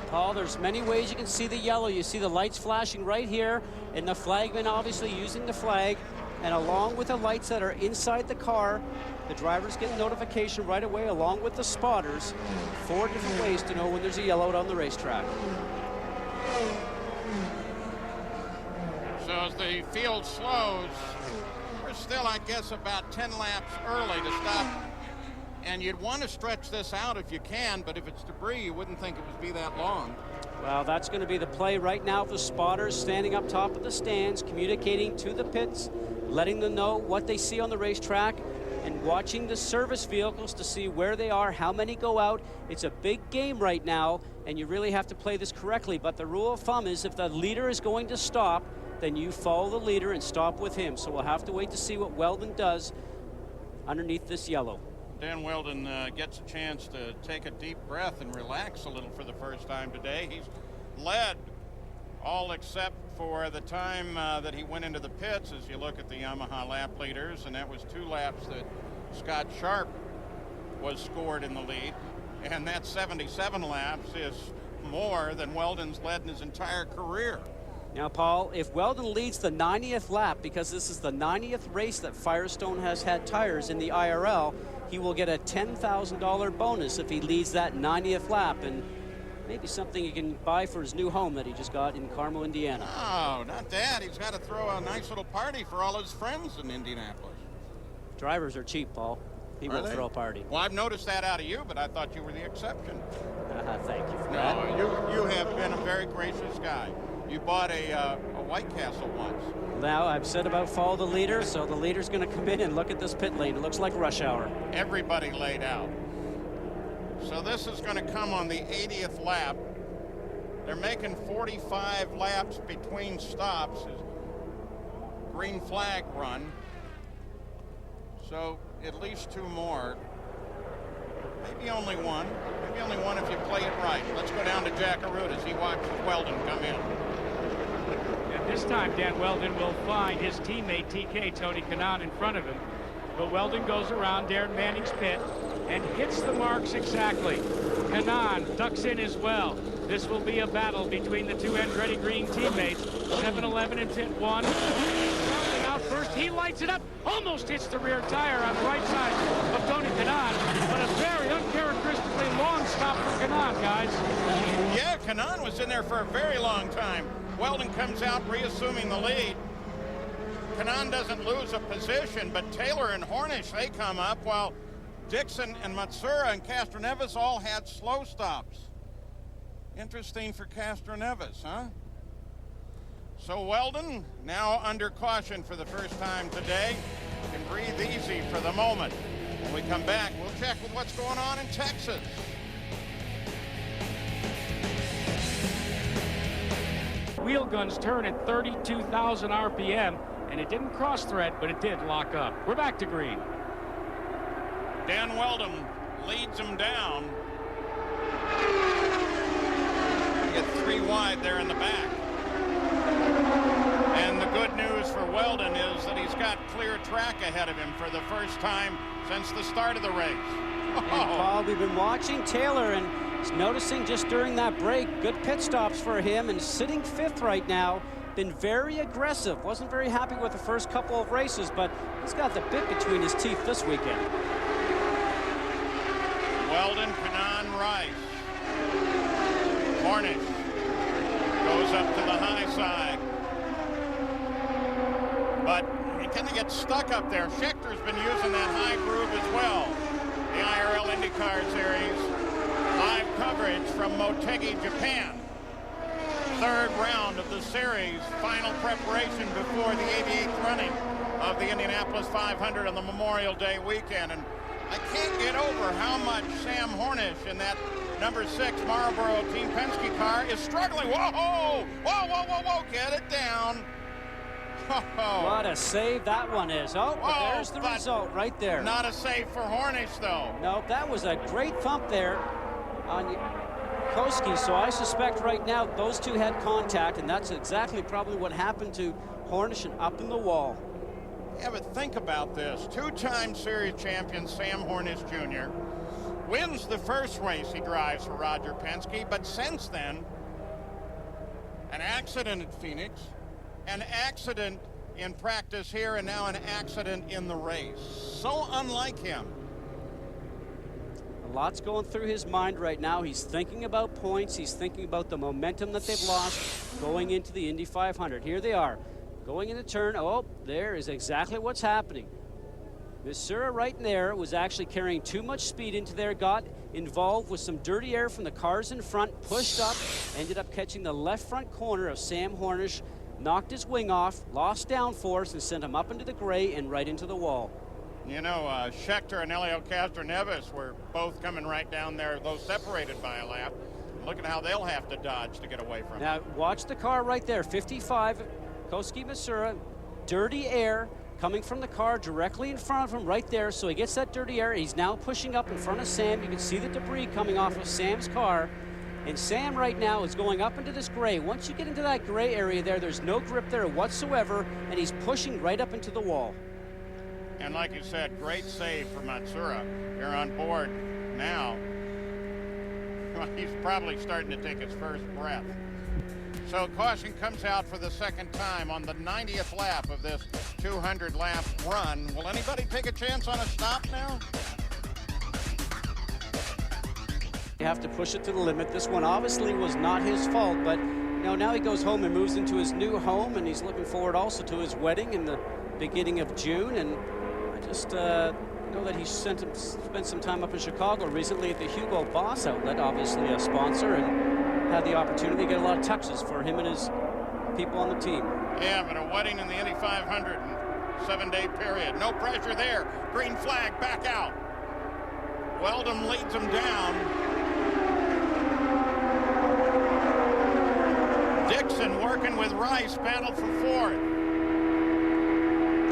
B: Paul, there's many ways you can see the yellow. You see the lights flashing right here, and the flagman obviously using the flag. And along with the lights that are inside the car, the drivers get notification right away, along with the spotters. 4 different ways to know when there's a yellow out on the racetrack.
A: So as the field slows, we're still, I guess, about 10 laps early to stop. And you'd want to stretch this out if you can, but if it's debris, you wouldn't think it would be that long.
B: Well, that's going to be the play right now. The spotters standing up top of the stands, communicating to the pits, letting them know what they see on the racetrack, and watching the service vehicles to see where they are, how many go out. It's a big game right now, and you really have to play this correctly. But the rule of thumb is if the leader is going to stop, then you follow the leader and stop with him. So we'll have to wait to see what Weldon does underneath this yellow.
A: Dan Weldon gets a chance to take a deep breath and relax a little for the first time today. He's led all except for the time that he went into the pits, as you look at the Yamaha lap leaders, and that was 2 laps that Scott Sharp was scored in the lead, and that 77 laps is more than Weldon's led in his entire career.
B: Now, Paul, if Weldon leads the 90th lap, because this is the 90th race that Firestone has had tires in the IRL, he will get a $10,000 bonus if he leads that 90th lap, and maybe something he can buy for his new home that he just got in Carmel, Indiana.
A: No, not that. He's got to throw a nice little party for all his friends in Indianapolis.
B: Drivers are cheap, Paul. He will throw a party.
A: Well, I've noticed that out of you, but I thought you were the exception.
B: Thank you for that.
A: No, you have been a very gracious guy. You bought a White Castle once.
B: Now, I've said about follow the leader, so the leader's going to come in and look at this pit lane. It looks like rush hour.
A: Everybody laid out. So this is going to come on the 80th lap. They're making 45 laps between stops. Green flag run. So at least 2 more. Maybe only one. Maybe only one if you play it right. Let's go down to Jack Arute as he watches Weldon come in.
C: And this time, Dan Weldon will find his teammate, TK, Tony Kanaan, in front of him. But Weldon goes around Darren Manning's pit and hits the marks exactly. Kanaan ducks in as well. This will be a battle between the 2 Andretti Green teammates. 7-11 in pit 1. Starting out first, he lights it up. Almost hits the rear tire on the right side of Tony Kanaan. But a very uncharacteristically long stop for Kanaan, guys.
A: Yeah, Kanaan was in there for a very long time. Weldon comes out reassuming the lead. Kanaan doesn't lose a position, but Taylor and Hornish, they come up, while Dixon and Matsura and Castroneves all had slow stops. Interesting for Castroneves, huh? So Weldon, now under caution for the first time today, can breathe easy for the moment. When we come back, we'll check with what's going on in Texas.
C: Wheel guns turn at 32,000 RPM, and it didn't cross thread, but it did lock up. We're back to green.
A: Dan Weldon leads him down. You get 3 wide there in the back. And the good news for Weldon is that he's got clear track ahead of him for the first time since the start of the race.
B: And Paul, we've been watching Taylor and noticing just during that break, good pit stops for him, and sitting 5th right now. Been very aggressive. Wasn't very happy with the first couple of races, but he's got the bit between his teeth this weekend.
A: Weldon, Kanaan, Rice. Hornish goes up to the high side. But he kind of gets stuck up there. Schechter's been using that high groove as well. The IRL IndyCar Series live coverage from Motegi, Japan. 3rd round of the series, final preparation before the 88th running of the Indianapolis 500 on the Memorial Day weekend. And I can't get over how much Sam Hornish in that number 6 Marlboro Team Penske car is struggling. Whoa, whoa, whoa, whoa, whoa, get it down. Whoa.
B: What a save that one is. Oh, but there's the result right there.
A: Not a save for Hornish, though.
B: No, that was a great thump there on Koski, so I suspect right now those 2 had contact, and that's exactly probably what happened to Hornish and up in the wall.
A: Yeah, but think about this. 2-time series champion Sam Hornish Jr. wins the first race he drives for Roger Penske, but since then, an accident at Phoenix, an accident in practice here, and now an accident in the race. So unlike him.
B: A lot's going through his mind right now. He's thinking about points. He's thinking about the momentum that they've lost going into the Indy 500. Here they are, going into turn. Oh, there is exactly what's happening. Missouri right in there was actually carrying too much speed into there, got involved with some dirty air from the cars in front, pushed up, ended up catching the left front corner of Sam Hornish, knocked his wing off, lost downforce, and sent him up into the gray and right into the wall.
A: You know, Schechter and Helio Castroneves were both coming right down there, though separated by a lap. Look at how they'll have to dodge to get away from him.
B: Now, watch the car right there, 55, Koski Missouri, dirty air, coming from the car directly in front of him right there, so he gets that dirty air. He's now pushing up in front of Sam. You can see the debris coming off of Sam's car. And Sam right now is going up into this gray. Once you get into that gray area there, there's no grip there whatsoever, and he's pushing right up into the wall.
A: And like you said, great save for Matsuura. They're on board now. Well, he's probably starting to take his first breath. So caution comes out for the second time on the 90th lap of this 200-lap run. Will anybody take a chance on a stop now?
B: You have to push it to the limit. This one obviously was not his fault, but you know, now he goes home and moves into his new home, and he's looking forward also to his wedding in the beginning of June. And I just know that he spent some time up in Chicago recently at the Hugo Boss outlet, obviously a sponsor, and had the opportunity to get a lot of touches for him and his people on the team.
A: Yeah, but a wedding in the Indy 500 in 7-day period. No pressure there. Green flag, back out. Weldon leads him down. Dixon working with Rice, battled for fourth.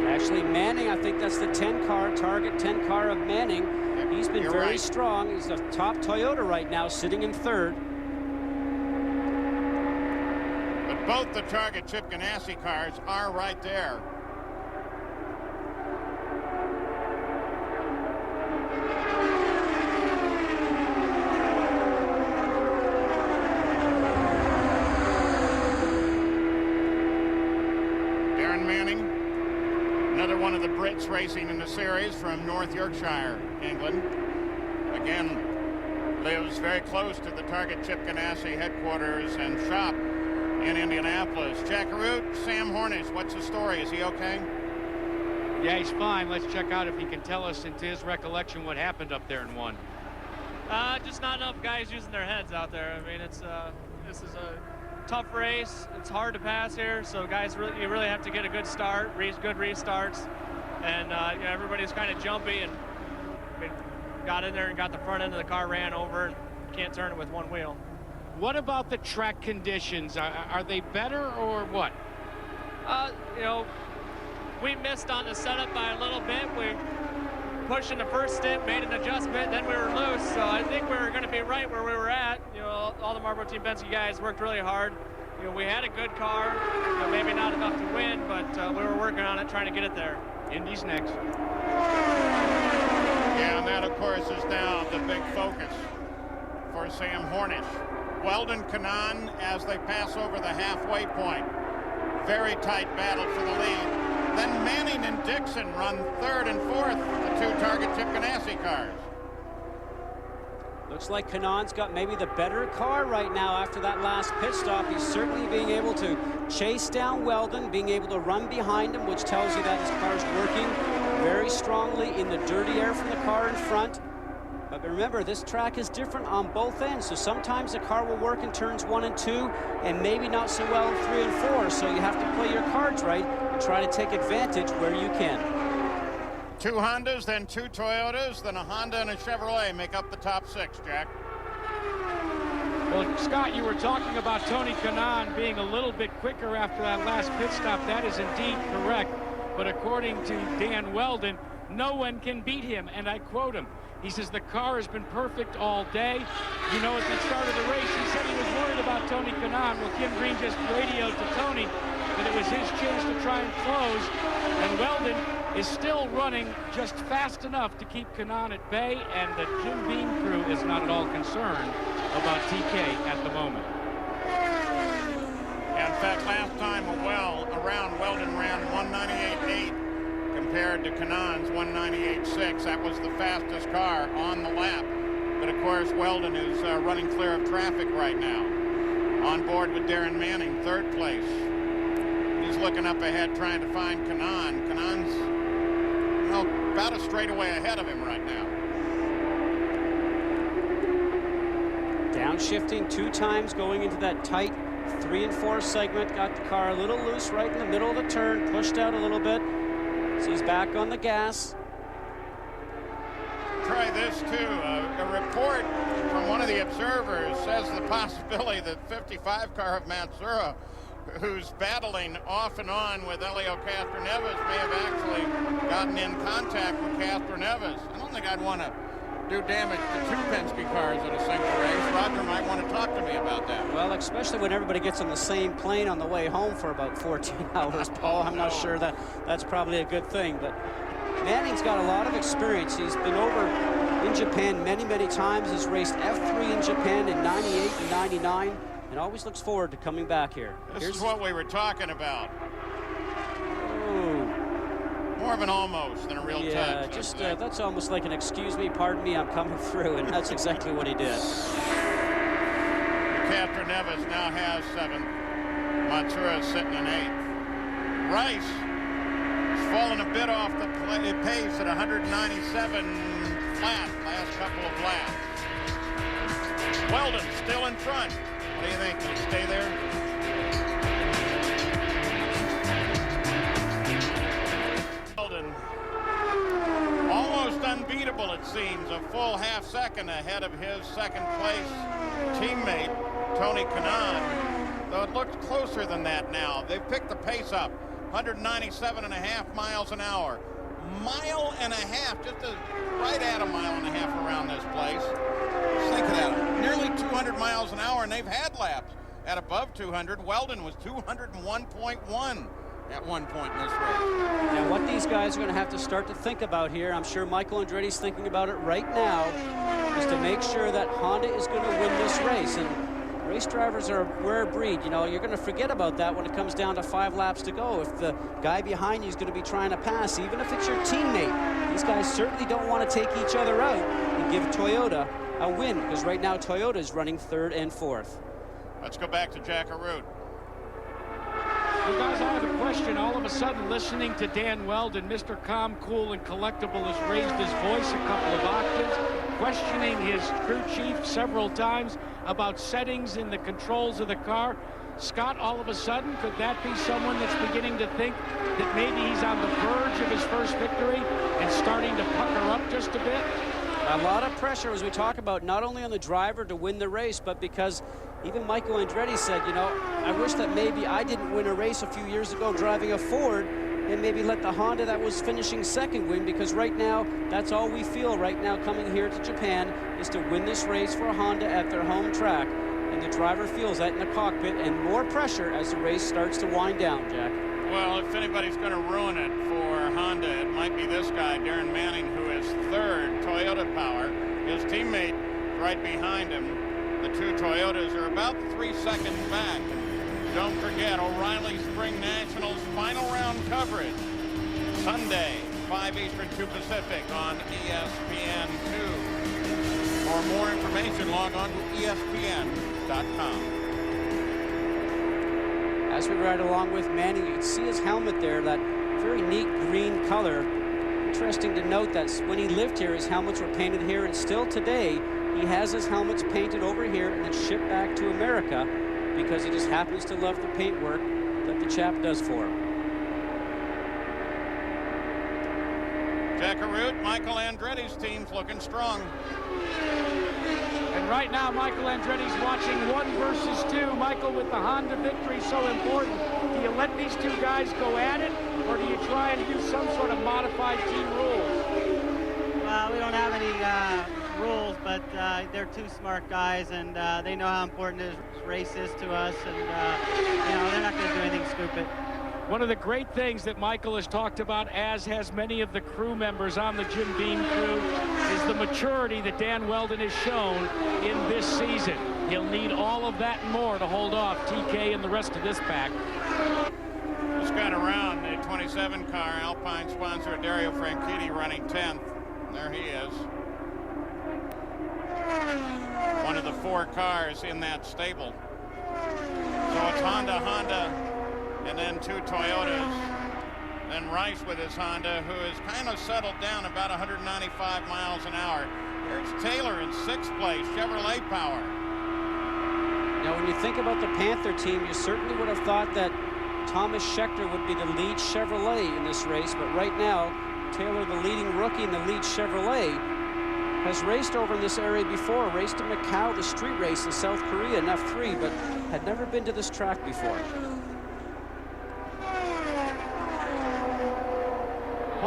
B: Actually, Manning, I think that's the 10 car, target 10 car of Manning. He's been very
A: right.
B: strong. He's the top Toyota right now, sitting in third.
A: But both the target Chip Ganassi cars are right there. One of the Brits racing in the series from North Yorkshire, England. Again, lives very close to the target Chip Ganassi headquarters and shop in Indianapolis. Jack Root, Sam Hornish, what's the story? Is he okay?
D: Yeah, he's fine. Let's check out if he can tell us into his recollection what happened up there in one.
E: Just not enough guys using their heads out there. I mean, it's this is a tough race. It's hard to pass here, so guys, you really have to get a good start, good restarts, and you know, everybody's kind of jumpy, and we got in there and got the front end of the car ran over, and can't turn it with one wheel.
C: What about the track conditions? Are they better or what?
E: You know, we missed on the setup by a little bit. We pushed in the first stint, made an adjustment, then we were loose, so I think we were going to be right where we were at. You know, all the Marlboro Team Penske guys worked really hard. You know, we had a good car, you know, maybe not enough to win, but we were working on it, trying to get it there.
C: Indy's next.
A: Yeah, and that, of course, is now the big focus for Sam Hornish. Weldon, Kanaan, as they pass over the halfway point. Very tight battle for the lead. Then Manning and Dixon run third and fourth, the two target Chip Ganassi cars.
B: Looks like Kanaan's got maybe the better car right now after that last pit stop. He's certainly being able to chase down Weldon, being able to run behind him, which tells you that his car's working very strongly in the dirty air from the car in front. But remember, this track is different on both ends, so sometimes the car will work in turns 1 and 2 and maybe not so well in 3 and 4, so you have to play your cards right and try to take advantage where you can.
A: 2 Hondas, then 2 Toyotas, then a Honda and a Chevrolet make up the top 6, Jack.
C: Well, Scott, you were talking about Tony Kanaan being a little bit quicker after that last pit stop. That is indeed correct. But according to Dan Weldon, no one can beat him, and I quote him. He says, the car has been perfect all day. You know, at the start of the race, he said he was worried about Tony Kanaan. Well, Kim Green just radioed to Tony that it was his chance to try and close. And Weldon is still running just fast enough to keep Kanaan at bay, and the Jim Beam crew is not at all concerned about TK at the moment.
A: In fact, last time around, Weldon ran 198.8 compared to Kanaan's 198.6. That was the fastest car on the lap. But of course, Weldon is running clear of traffic right now. On board with Darren Manning, third place. He's looking up ahead, trying to find Kanaan. Kanaan's, well, about a straightaway ahead of him right now.
B: Downshifting 2 times, going into that tight 3 and 4 segment. Got the car a little loose right in the middle of the turn, pushed out a little bit. So he's back on the gas.
A: Try this too. A report from one of the observers says the possibility that 55 car of Matsuura who's battling off and on with Helio Castroneves, may have actually gotten in contact with Castroneves. I don't think I'd want to do damage to 2 Penske cars in a single race. Roger might want to talk to me about that.
B: Well, especially when everybody gets on the same plane on the way home for about 14 hours, Paul. I'm not sure that's probably a good thing. But Manning's got a lot of experience. He's been over in Japan many, many times. He's raced F3 in Japan in 98 and 99, and always looks forward to coming back here.
A: This is what we were talking about.
B: Ooh.
A: More of an almost than a real touch.
B: Yeah, just that's almost like an excuse me, pardon me, I'm coming through, and that's exactly what he did.
A: Castroneves now has 7th. Matsura sitting in 8th. Rice has fallen a bit off the pace at 197 flat last couple of laps. Weldon still in front. What do you think? Will he stay there? Weldon, almost unbeatable, it seems. A full half second ahead of his second place teammate, Tony Kanaan. Though it looks closer than that now. They've picked the pace up. 197.5 miles an hour. Mile and a half, just right at a mile and a half around this place. Just think of that. Nearly 200 miles an hour, and they've had laps at above 200. Weldon was 201.1 at one point in this race.
B: Now, what these guys are going to have to start to think about here, I'm sure Michael Andretti's thinking about it right now, is to make sure that Honda is going to win this race. And race drivers are a rare breed. You know, you're going to forget about that when it comes down to 5 laps to go. If the guy behind you is going to be trying to pass, even if it's your teammate, these guys certainly don't want to take each other out and give Toyota a win, because right now Toyota is running 3rd and 4th.
A: Let's go back to Jack Arute.
C: Well, guys, I have a question. All of a sudden, listening to Dan Weldon, Mr. Calm, Cool, and Collectible has raised his voice a couple of octaves, questioning his crew chief several times about settings in the controls of the car. Scott, all of a sudden, could that be someone that's beginning to think that maybe he's on the verge of his first victory and starting to pucker up just a bit?
B: A lot of pressure, as we talk about, not only on the driver to win the race, but because even Michael Andretti said, you know, I wish that maybe I didn't win a race a few years ago driving a Ford and maybe let the Honda that was finishing 2nd win, because right now, that's all we feel right now coming here to Japan is to win this race for Honda at their home track. And the driver feels that in the cockpit, and more pressure as the race starts to wind down, Jack.
A: Well, if anybody's going to ruin it for Honda, it might be this guy, Darren Manning, who is 3rd, Toyota power. His teammate right behind him. The 2 Toyotas are about 3 seconds back. Don't forget, O'Reilly Spring Nationals final round coverage. Sunday, 5 Eastern, 2 Pacific on ESPN2. For more information, log on to ESPN.com.
B: As we ride along with Manning, you can see his helmet there, that very neat green color. Interesting to note that when he lived here, his helmets were painted here, and still today, he has his helmets painted over here and then shipped back to America because he just happens to love the paint work that the chap does for him.
A: Jack Arute, Michael Andretti's team's looking strong.
C: And right now, Michael Andretti's watching 1 versus 2. Michael, with the Honda victory so important, do you let these 2 guys go at it, or do you try and do some sort of modified team rules?
F: Well, we don't have any rules, but they're 2 smart guys, and they know how important this race is to us, and you know, they're not going to do anything stupid.
C: One of the great things that Michael has talked about, as has many of the crew members on the Jim Beam crew, is the maturity that Dan Weldon has shown in this season. He'll need all of that and more to hold off TK and the rest of this pack.
A: Just got around the 27 car, Alpine sponsor Dario Franchitti running 10th. There he is. One of the 4 cars in that stable. So it's Honda, and then 2 Toyotas. Then Rice with his Honda, who has kind of settled down about 195 miles an hour. Here's Taylor in 6th place, Chevrolet power.
B: Now, when you think about the Panther team, you certainly would have thought that Thomas Scheckter would be the lead Chevrolet in this race, but right now, Taylor, the leading rookie in the lead Chevrolet, has raced over in this area before, raced in Macau, the street race in South Korea in F3, but had never been to this track before.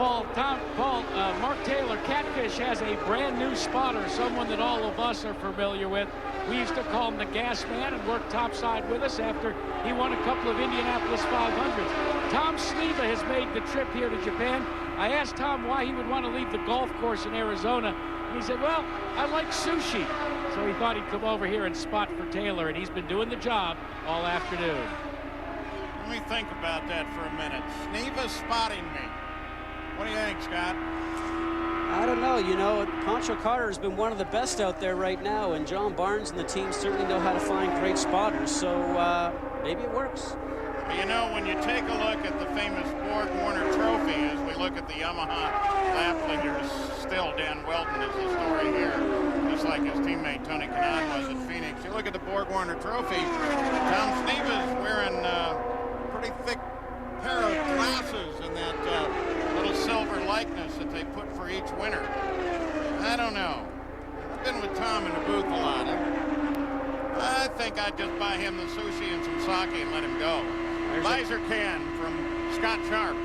C: Mark Taylor, Catfish has a brand new spotter, someone that all of us are familiar with. We used to call him the gas man and work topside with us after he won a couple of Indianapolis 500s. Tom Sneva has made the trip here to Japan. I asked Tom why he would want to leave the golf course in Arizona. And he said, well, I like sushi. So he thought he'd come over here and spot for Taylor, and he's been doing the job all afternoon.
A: Let me think about that for a minute. Sneva's spotting me. What do you think, Scott?
B: I don't know. You know, Pancho Carter has been one of the best out there right now, and John Barnes and the team certainly know how to find great spotters, so maybe it works.
A: Well, you know, when you take a look at the famous Borg Warner Trophy, as we look at the Yamaha lap leaders, still Dan Weldon is the story here, just like his teammate Tony Kanaan was at Phoenix. You look at the Borg Warner Trophy, Tom Sneva's wearing pretty thick pair of glasses and that little silver likeness that they put for each winner. I don't know. I've been with Tom in the booth a lot. I think I'd just buy him the sushi and some sake and let him go. Visor can from Scott Sharp.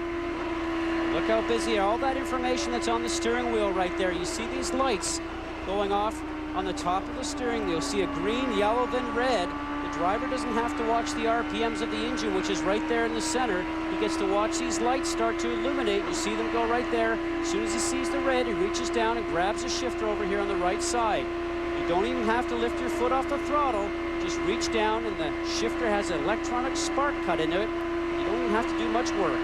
B: Look how busy. All that information that's on the steering wheel right there. You see these lights going off on the top of the steering wheel. You'll see a green, yellow, then red. The driver doesn't have to watch the RPMs of the engine, which is right there in the center. He gets to watch these lights start to illuminate. You see them go right there. As soon as he sees the red, he reaches down and grabs a shifter over here on the right side. You don't even have to lift your foot off the throttle. Just reach down, and the shifter has an electronic spark cut into it. You don't even have to do much work.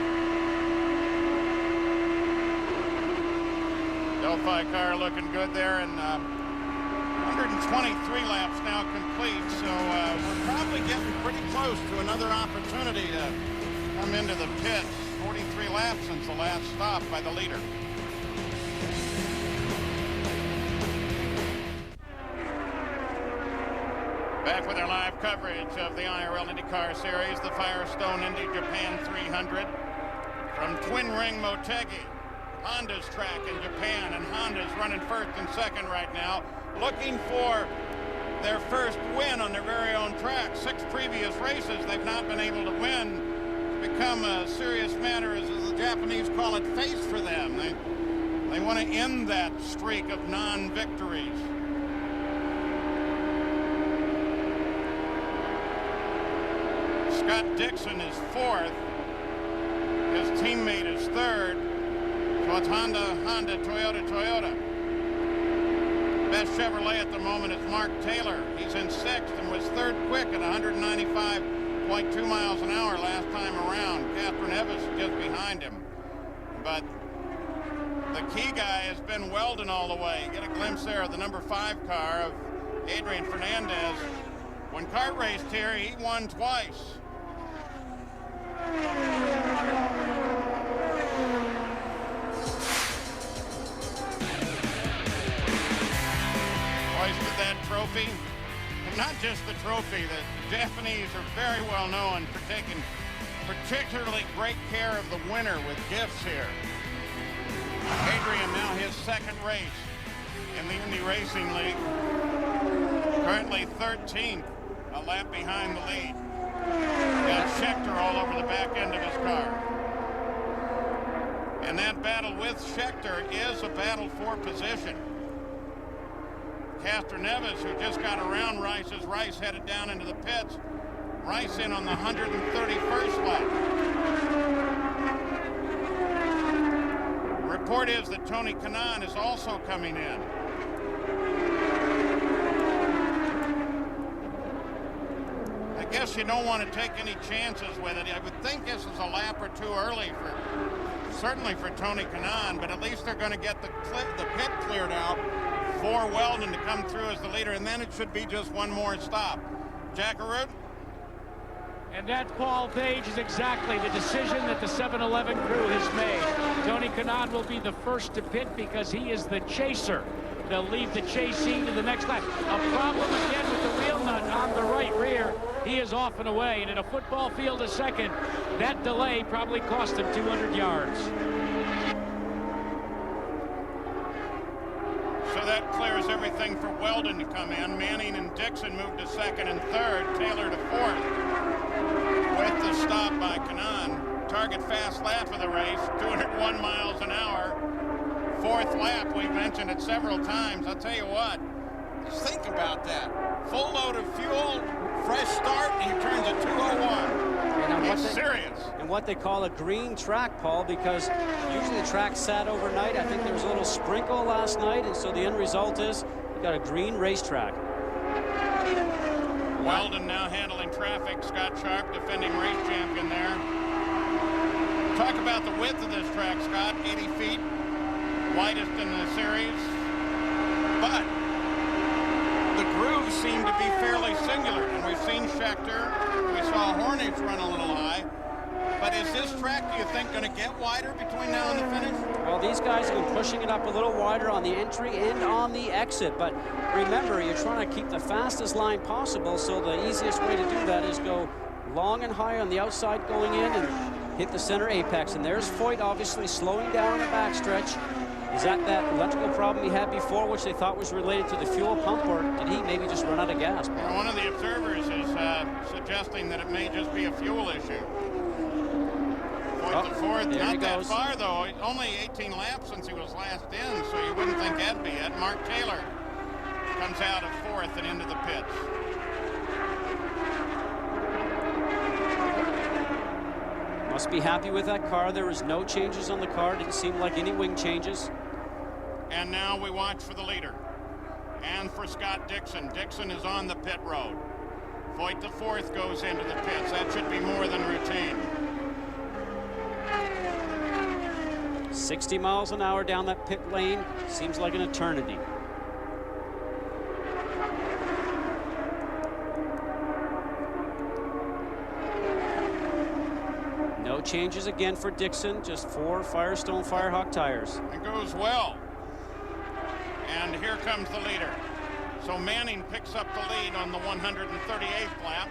A: Delphi car looking good there, and 123 laps now complete, so we're probably getting pretty close to another opportunity to come into the pits. 43 laps since the last stop by the leader. Back with our live coverage of the IRL IndyCar Series, the Firestone Indy Japan 300 from Twin Ring Motegi, Honda's track in Japan, and Honda's running first and second right now, looking for their first win on their very own track. 6 previous races they've not been able to win. It's become a serious matter, as the Japanese call it, face for them. They want to end that streak of non-victories. Scott Dixon is 4th. His teammate is 3rd. So it's Honda, Toyota. Best Chevrolet at the moment is Mark Taylor. He's in 6th and was 3rd quick at 195.2 miles an hour last time around. Catherine Evans is just behind him. But the key guy has been Weldon all the way. Get a glimpse there of the number 5 car of Adrian Fernandez. When kart raced here, he won twice. Hoisted that trophy, and not just the trophy. The Japanese are very well known for taking particularly great care of the winner with gifts here. Adrian now his 2nd race in the Indy Racing League. Currently 13th, a lap behind the lead. Got Schechter all over the back end of his car. And that battle with Schechter is a battle for position. Castor Neves, who just got around Rice, as Rice headed down into the pits. Rice in on the 131st lap. Report is that Tony Kanaan is also coming in. I guess you don't want to take any chances with it. I would think this is a lap or 2 early certainly for Tony Kanaan, but at least they're going to get the pit cleared out for Weldon to come through as the leader, and then it should be just one more stop. Jackaroo?
C: And that, Paul Page, is exactly the decision that the 7-Eleven crew has made. Tony Kanaan will be the first to pit because he is the chaser. They'll leave the chasing to the next lap. A problem again with the wheel nut on the right rear. He is off and away, and in a football field a second, that delay probably cost him 200 yards.
A: So that clears everything for Weldon to come in. Manning and Dixon moved to 2nd and 3rd. Taylor to 4th. With the stop by Kanaan. target fast lap of the race, 201 miles an hour. Fourth lap, we've mentioned it several times. I'll tell you what, just think about that. Full load of fuel, fresh start, and he turns at 201. He's serious.
B: And what they call a green track, Paul, because usually the track sat overnight. I think there was a little sprinkle last night, and so the end result is you got a green racetrack.
A: Weldon now handling traffic. Scott Sharp, defending race champion there. Talk about the width of this track, Scott. 80 feet, widest in the series. But the grooves seem to be fairly singular, and we've seen Schechter. We saw Hornets run a little high. But is this track, do you think, going to get wider between now and the finish?
B: Well, these guys have been pushing it up a little wider on the entry and on the exit. But remember, you're trying to keep the fastest line possible, so the easiest way to do that is go long and high on the outside going in and hit the center apex. And there's Foyt obviously slowing down on the backstretch. Is that electrical problem he had before, which they thought was related to the fuel pump, or did he maybe just run out of gas?
A: Well, one of the observers is suggesting that it may just be a fuel issue. Foyt the fourth, not that far though. Only 18 laps since he was last in, so you wouldn't think that'd be it. Mark Taylor comes out of fourth and into the pits.
B: Must be happy with that car. There was no changes on the car. Didn't seem like any wing changes.
A: And now we watch for the leader. And for Scott Dixon. Dixon is on the pit road. Foyt the fourth goes into the pits. That should be more than routine.
B: 60 miles an hour down that pit lane. Seems like an eternity. No changes again for Dixon, just 4 Firestone Firehawk tires.
A: It goes well. And here comes the leader. So Manning picks up the lead on the 138th lap.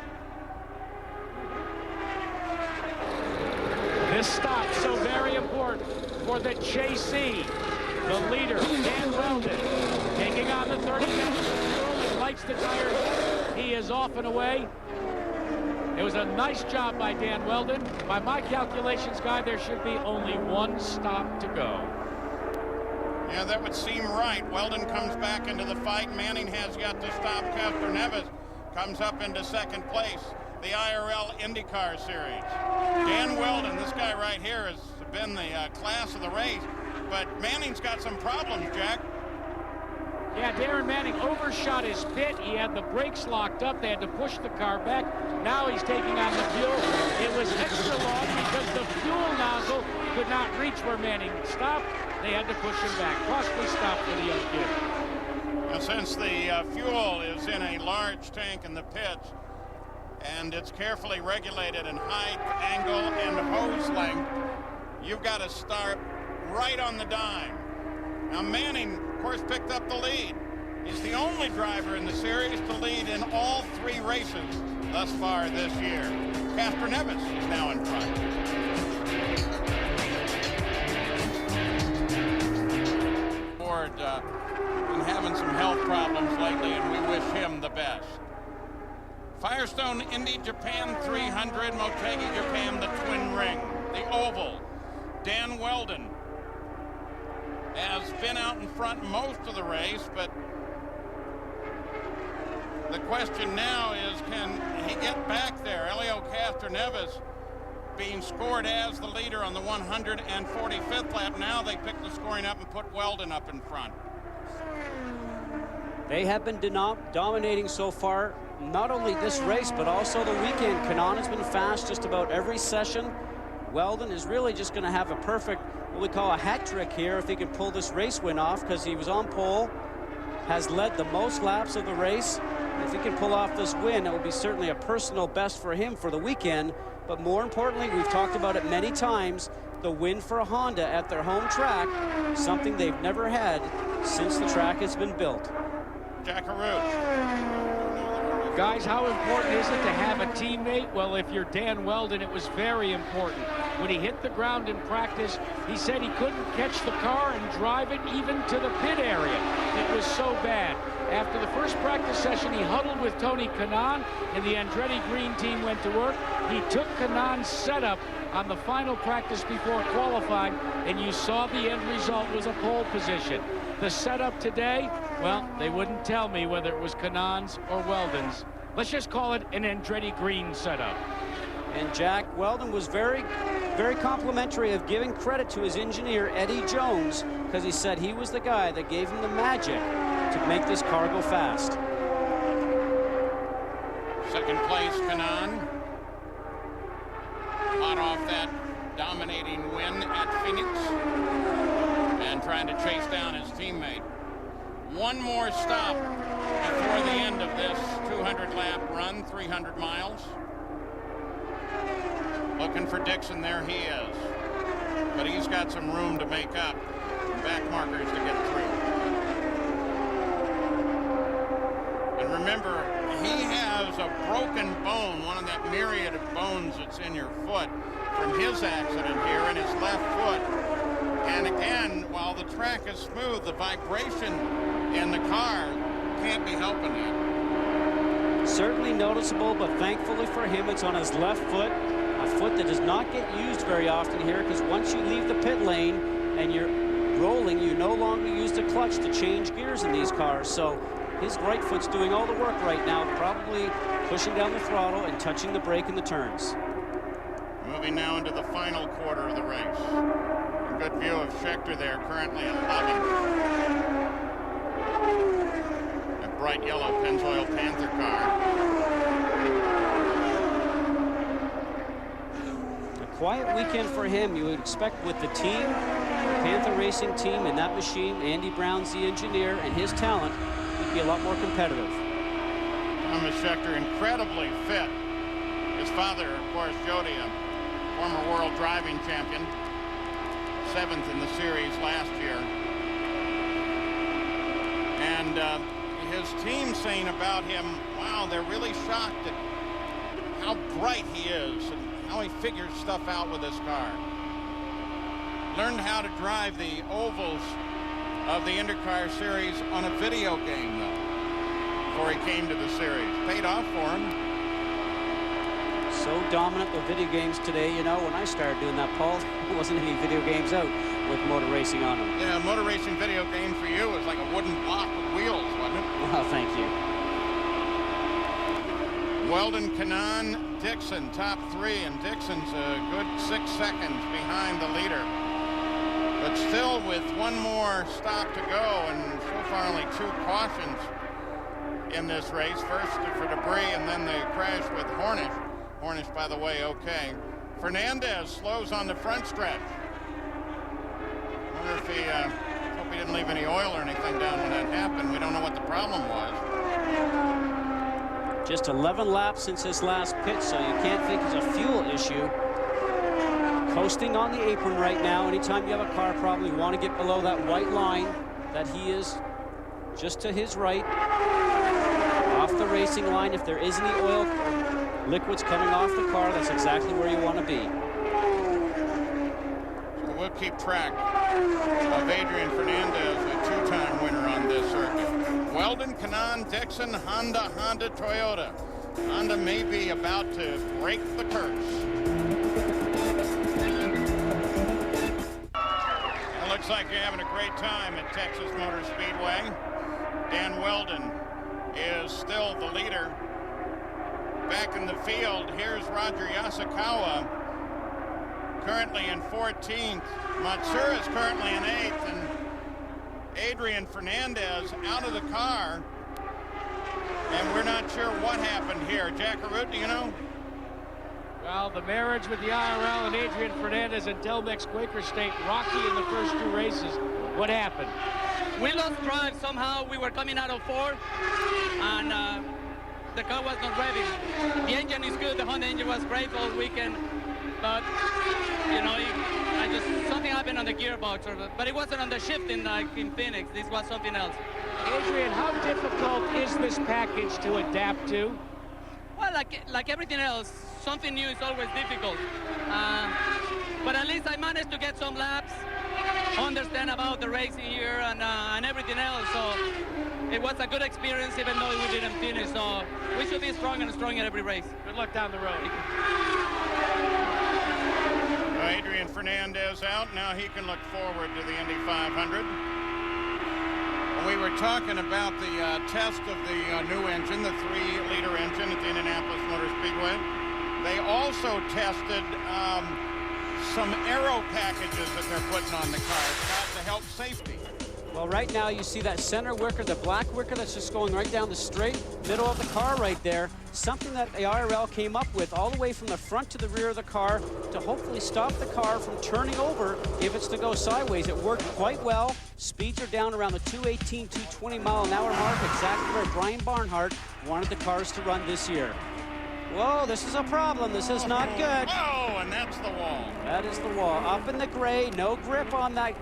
C: This stop so very important for the JC. The leader, Dan Weldon, taking on the 30-minute and lights the tires. He is off and away. It was a nice job by Dan Weldon. By my calculations, Guy, there should be only one stop to go.
A: Yeah, that would seem right. Weldon comes back into the fight. Manning has yet to stop. Castroneves comes up into second place. The IRL IndyCar Series. Dan Weldon, this guy right here, has been the class of the race. But Manning's got some problems, Jack.
C: Yeah, Darren Manning overshot his pit. He had the brakes locked up. They had to push the car back. Now he's taking on the fuel. It was extra long because the fuel nozzle could not reach where Manning stopped. They had to push him back. Costly stop for the young kid.
A: Now, since the fuel is in a large tank in the pits, and it's carefully regulated in height, angle, and hose length, you've got to start right on the dime. Now, Manning, of course, picked up the lead. He's the only driver in the series to lead in all 3 races thus far this year. Castroneves is now in front. Ford been having some health problems lately, and we wish him the best. Firestone Indy Japan 300, Motegi Japan, the Twin Ring, the Oval. Dan Weldon has been out in front most of the race, but the question now is, can he get back there? Elio Castroneves being scored as the leader on the 145th lap. Now they pick the scoring up and put Weldon up in front.
B: They have been dominating so far, not only this race, but also the weekend. Kanaan has been fast just about every session. Weldon is really just going to have a perfect, what we call a hat trick here, if he can pull this race win off, because he was on pole, has led the most laps of the race. If he can pull off this win, it will be certainly a personal best for him for the weekend. But more importantly, we've talked about it many times, the win for a Honda at their home track, something they've never had since the track has been built.
A: Jack Arute.
C: Guys, how important is it to have a teammate? Well, if you're Dan Weldon, it was very important. When he hit the ground in practice, he said he couldn't catch the car and drive it even to the pit area. It was so bad. After the first practice session, he huddled with Tony Kanaan, and the Andretti Green team went to work. He took Kanaan's setup on the final practice before qualifying, and you saw the end result was a pole position. The setup today, well, they wouldn't tell me whether it was Kanaan's or Weldon's. Let's just call it an Andretti Green setup.
B: And Jack, Weldon was very complimentary of giving credit to his engineer, Eddie Jones, because he said he was the guy that gave him the magic to make this car go fast.
A: Second place, Kanaan. Hot off that dominating win at Phoenix and trying to chase down his teammate. One more stop before the end of this 200-lap run, 300 miles. Looking for Dixon, there he is. But he's got some room to make up, back markers to get through. And remember, he has a broken bone, one of that myriad of bones that's in your foot from his accident here in his left foot. And again, while the track is smooth, the vibration in the car can't be helping him.
B: Certainly noticeable, but thankfully for him, it's on his left foot. A foot that does not get used very often here, because once you leave the pit lane and you're rolling, you no longer use the clutch to change gears in these cars. So his right foot's doing all the work right now, probably pushing down the throttle and touching the brake in the turns.
A: Moving now into the final quarter of the race. A good view of Schechter there, currently at 11. A bright yellow Pennzoil Panther car.
B: Quiet weekend for him. You would expect with the team, Panther Racing team, and that machine, Andy Brown's the engineer, and his talent would be a lot more competitive.
A: Thomas Schechter, incredibly fit. His father, of course, Jody, a former world driving champion, 7th in the series last year. And his team saying about him, wow, they're really shocked at how bright he is and how he figures stuff out with this car. Learned how to drive the ovals of the IndyCar series on a video game, though, before he came to the series. Paid off for him.
B: So dominant with video games today. You know, when I started doing that, Paul, there wasn't any video games out with motor racing on them.
A: Yeah, a motor racing video game for you was like a wooden block with wheels, wasn't it?
B: Well, thank you.
A: Weldon, Kanaan, Dixon, top 3, and Dixon's a good 6 seconds behind the leader. But still with one more stop to go, and so far only 2 cautions in this race. First for debris, and then the crash with Hornish. Hornish, by the way, okay. Fernandez slows on the front stretch. Wonder if he, hope he didn't leave any oil or anything down when that happened. We don't know what the problem was.
B: Just 11 laps since his last pit, so you can't think it's a fuel issue. Coasting on the apron right now. Anytime you have a car problem, you want to get below that white line that he is just to his right. Off the racing line, if there is any oil or liquids coming off the car, that's exactly where you want to be.
A: So we'll keep track of Adrian Fernandez, a 2-time winner on this circuit. Weldon, Kanaan, Dixon, Honda, Toyota. Honda may be about to break the curse. It looks like you're having a great time at Texas Motor Speedway. Dan Weldon is still the leader. Back in the field, here's Roger Yasukawa, currently in 14th. Matsura is currently in 8th, and Adrian Fernandez out of the car, and we're not sure what happened here. Jack Arute, do you know?
C: Well, the marriage with the IRL and Adrian Fernandez and Delmex Quaker State rocky in the first 2 races. What happened?
G: We lost drive somehow. We were coming out of 4, and the car was not revving. The engine is good. The Honda engine was great all weekend, but you know, something happened on the gearbox, but it wasn't on the shift in Phoenix. This was something else.
C: Adrian, how difficult is this package to adapt to?
G: Well, like everything else, something new is always difficult. But at least I managed to get some laps, understand about the racing here and everything else. So it was a good experience, even though we didn't finish. So we should be stronger and stronger every race.
C: Good luck down the road.
A: Adrian Fernandez out. Now he can look forward to the Indy 500. We were talking about the test of the new engine, the 3-liter engine at the Indianapolis Motor Speedway. They also tested some aero packages that they're putting on the cars to help safety.
B: Well, right now you see that center wicker, the black wicker that's just going right down the straight middle of the car right there. Something that the IRL came up with all the way from the front to the rear of the car to hopefully stop the car from turning over if it's to go sideways. It worked quite well. Speeds are down around the 218, 220 mile an hour mark, exactly where Brian Barnhart wanted the cars to run this year. Whoa, this is a problem. This is not good.
A: Oh, and that's the wall.
B: That is the wall. Up in the gray, no grip on that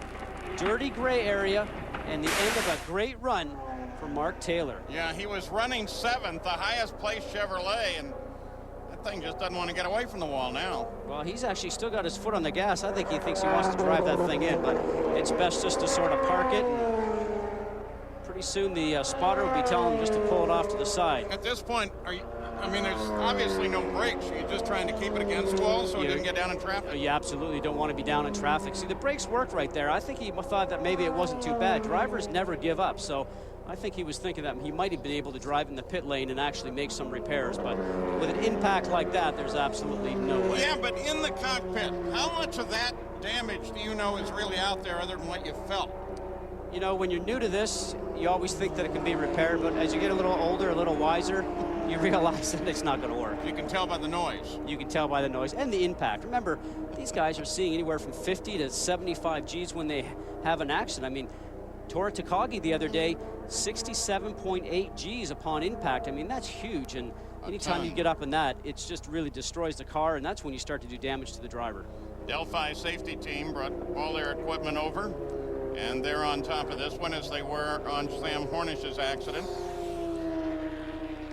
B: dirty gray area, and the end of a great run for Mark Taylor.
A: Yeah, he was running 7th, the highest place Chevrolet, and that thing just doesn't want to get away from the wall now.
B: Well, he's actually still got his foot on the gas. I think he thinks he wants to drive that thing in, but it's best just to sort of park it. And pretty soon the spotter will be telling him just to pull it off to the side.
A: At this point, there's obviously no brakes. You're just trying to keep it against the wall so it doesn't get down in traffic.
B: You absolutely don't want to be down in traffic. See, the brakes work right there. I think he thought that maybe it wasn't too bad. Drivers never give up, so I think he was thinking that he might have been able to drive in the pit lane and actually make some repairs, but with an impact like that, there's absolutely no way.
A: Yeah, but in the cockpit, how much of that damage do you know is really out there other than what you felt?
B: You know, when you're new to this, you always think that it can be repaired, but as you get a little older, a little wiser, you realize that it's not going to work.
A: You can tell by the noise.
B: You can tell by the noise and the impact. Remember, these guys are seeing anywhere from 50 to 75 Gs when they have an accident. I mean, Tora Takagi the other day, 67.8 Gs upon impact. I mean, that's huge, and anytime you get up in that, it just really destroys the car, and that's when you start to do damage to the driver.
A: Delphi safety team brought all their equipment over, and they're on top of this one as they were on Sam Hornish's accident.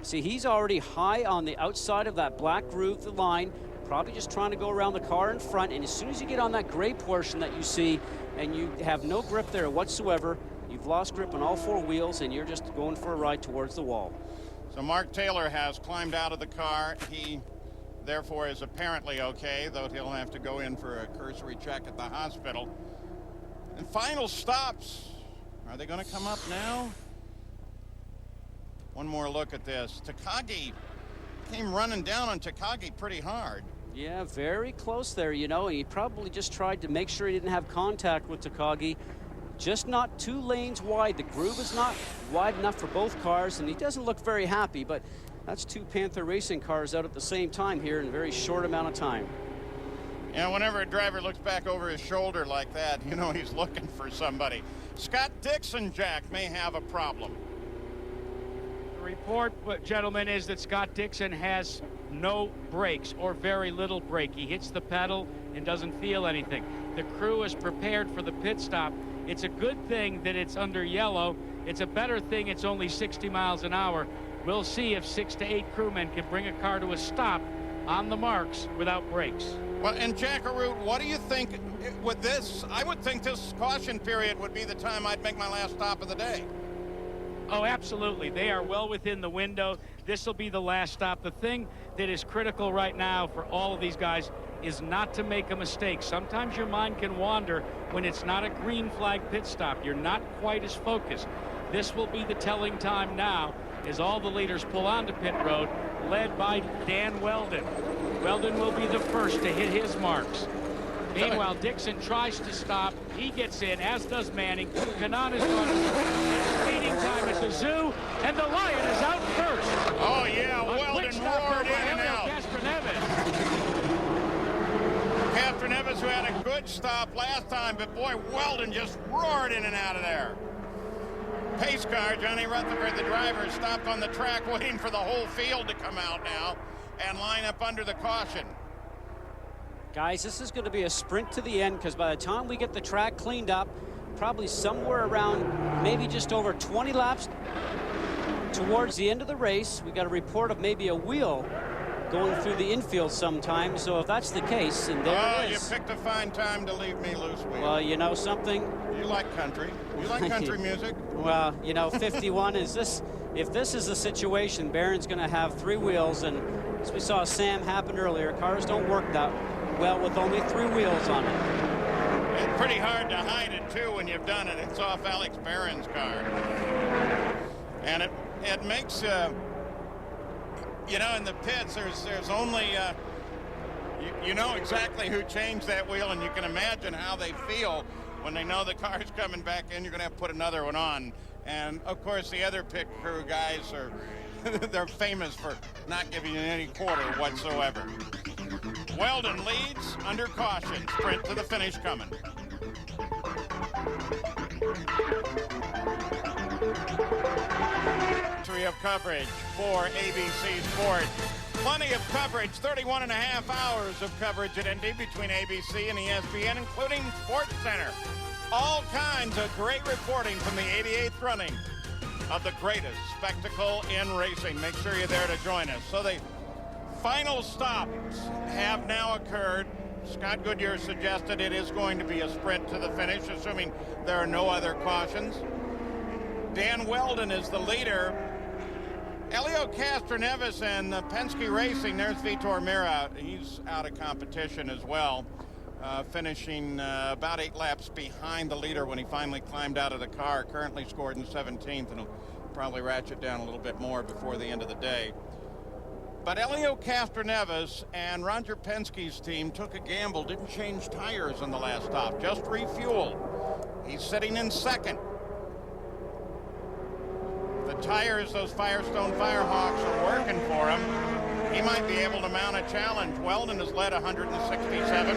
B: See, he's already high on the outside of that black groove, the line, probably just trying to go around the car in front, and as soon as you get on that gray portion that you see, and you have no grip there whatsoever, you've lost grip on all 4 wheels, and you're just going for a ride towards the wall.
A: So Mark Taylor has climbed out of the car. He, therefore, is apparently okay, though he'll have to go in for a cursory check at the hospital. And final stops. Are they going to come up now? One more look at this. Takagi came running down on Takagi pretty hard.
B: Yeah, very close there, you know, and he probably just tried to make sure he didn't have contact with Takagi. Just not 2 lanes wide. The groove is not wide enough for both cars, and he doesn't look very happy, but that's 2 Panther Racing cars out at the same time here in a very short amount of time.
A: Yeah, whenever a driver looks back over his shoulder like that, you know he's looking for somebody. Scott Dixon, Jack, may have a problem.
C: The report, gentlemen, is that Scott Dixon has no brakes or very little brake. He hits the pedal and doesn't feel anything. The crew is prepared for the pit stop. It's a good thing that it's under yellow. It's a better thing it's only 60 miles an hour. We'll see if 6 to 8 crewmen can bring a car to a stop on the marks without brakes.
A: Well, and Jack Arute, what do you think with this? I would think this caution period would be the time I'd make my last stop of the day.
C: Oh, absolutely. They are well within the window. This will be the last stop. The thing that is critical right now for all of these guys is not to make a mistake. Sometimes your mind can wander when it's not a green flag pit stop. You're not quite as focused. This will be the telling time now as all the leaders pull onto pit road, led by Dan Weldon. Weldon will be the first to hit his marks. Meanwhile, Dixon tries to stop. He gets in, as does Manning. Kanaan is running. Speeding time at the zoo, and the Lion is out first.
A: Oh, yeah, Weldon roared in and out. Castroneves, who had a good stop last time, but boy, Weldon just roared in and out of there. Pace car, Johnny Rutherford, the driver, stopped on the track waiting for the whole field to come out now and line up under the caution.
B: Guys, this is going to be a sprint to the end, because by the time we get the track cleaned up, probably somewhere around maybe just over 20 laps towards the end of the race. We got a report of maybe a wheel going through the infield sometime. So if that's the case, and there it is.
A: You picked a fine time to leave me loose, Wheel.
B: Well, you know something?
A: You like country. You like country music.
B: Well, you know, 51 is this. If this is the situation, Barron's going to have 3 wheels, and as we saw Sam happen earlier, cars don't work that well with only 3 wheels on it.
A: It's pretty hard to hide it too when you've done it. It's off Alex Barron's car, and it makes you know, in the pits there's only you know exactly who changed that wheel, and you can imagine how they feel when they know the car's coming back in. You're going to have to put another one on. And of course the other pit crew guys are they're famous for not giving you any quarter whatsoever. Weldon leads under caution. Sprint to the finish coming. Of coverage for ABC Sports. Plenty of coverage, 31 and a half hours of coverage at Indy between ABC and ESPN, including Sports Center. All kinds of great reporting from the 88th running of the greatest spectacle in racing. Make sure you're there to join us. So the final stops have now occurred. Scott Goodyear suggested it is going to be a sprint to the finish, assuming there are no other cautions. Dan Weldon is the leader. Elio Castroneves and Penske Racing, there's Vitor Meira. He's out of competition as well, finishing about 8 laps behind the leader when he finally climbed out of the car. Currently scored in 17th, and he'll probably ratchet down a little bit more before the end of the day. But Elio Castroneves and Roger Penske's team took a gamble, didn't change tires in the last stop, just refueled. He's sitting in second. The tires, those Firestone Firehawks, are working for him. He might be able to mount a challenge. Weldon has led 167.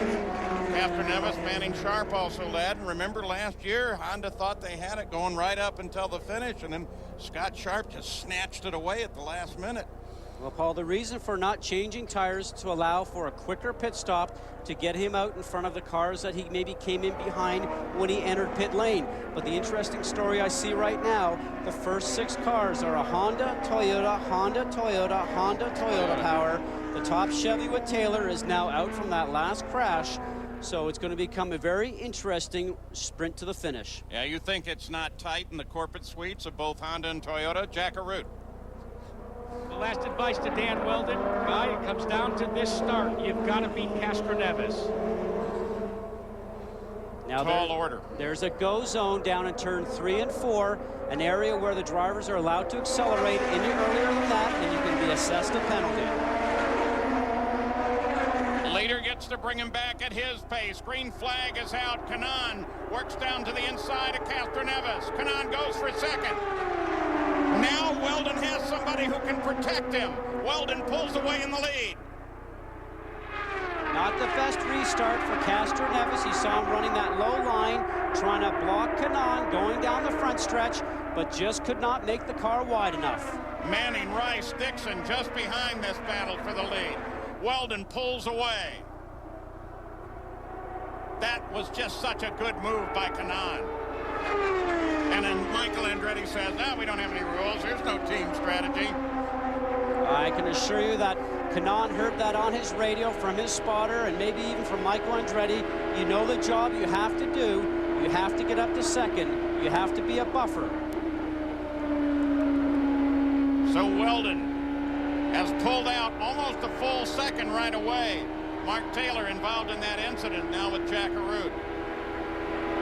A: Castroneves, Manning Sharp also led. And remember last year, Honda thought they had it going right up until the finish, and then Scott Sharp just snatched it away at the last minute.
B: Well, Paul, the reason for not changing tires to allow for a quicker pit stop to get him out in front of the cars that he maybe came in behind when he entered pit lane. But the interesting story I see right now, the first 6 cars are a Honda, Toyota, Honda, Toyota, Honda, Toyota power. The top Chevy with Taylor is now out from that last crash. So it's going to become a very interesting sprint to the finish.
A: Yeah, you think it's not tight in the corporate suites of both Honda and Toyota? Jack Arute.
C: The last advice to Dan Weldon, Guy, it comes down to this start. You've got to beat Castroneves.
B: Now
A: tall order.
B: There's a go zone down in turn 3 and 4, an area where the drivers are allowed to accelerate any earlier than that, and you can be assessed a penalty.
A: Leader gets to bring him back at his pace. Green flag is out. Kanaan works down to the inside of Castroneves. Kanaan goes for second. Now Weldon has somebody who can protect him. Weldon pulls away in the lead.
B: Not the best restart for Castroneves. You saw him running that low line, trying to block Kanaan going down the front stretch, but just could not make the car wide enough.
A: Manning, Rice, Dixon just behind this battle for the lead. Weldon pulls away. That was just such a good move by Kanaan. And then Michael Andretti says, we don't have any rules. There's no team strategy.
B: I can assure you that Kanaan heard that on his radio from his spotter and maybe even from Michael Andretti. You know the job you have to do. You have to get up to second. You have to be a buffer.
A: So Weldon has pulled out almost a full second right away. Mark Taylor involved in that incident now with Jack Arute.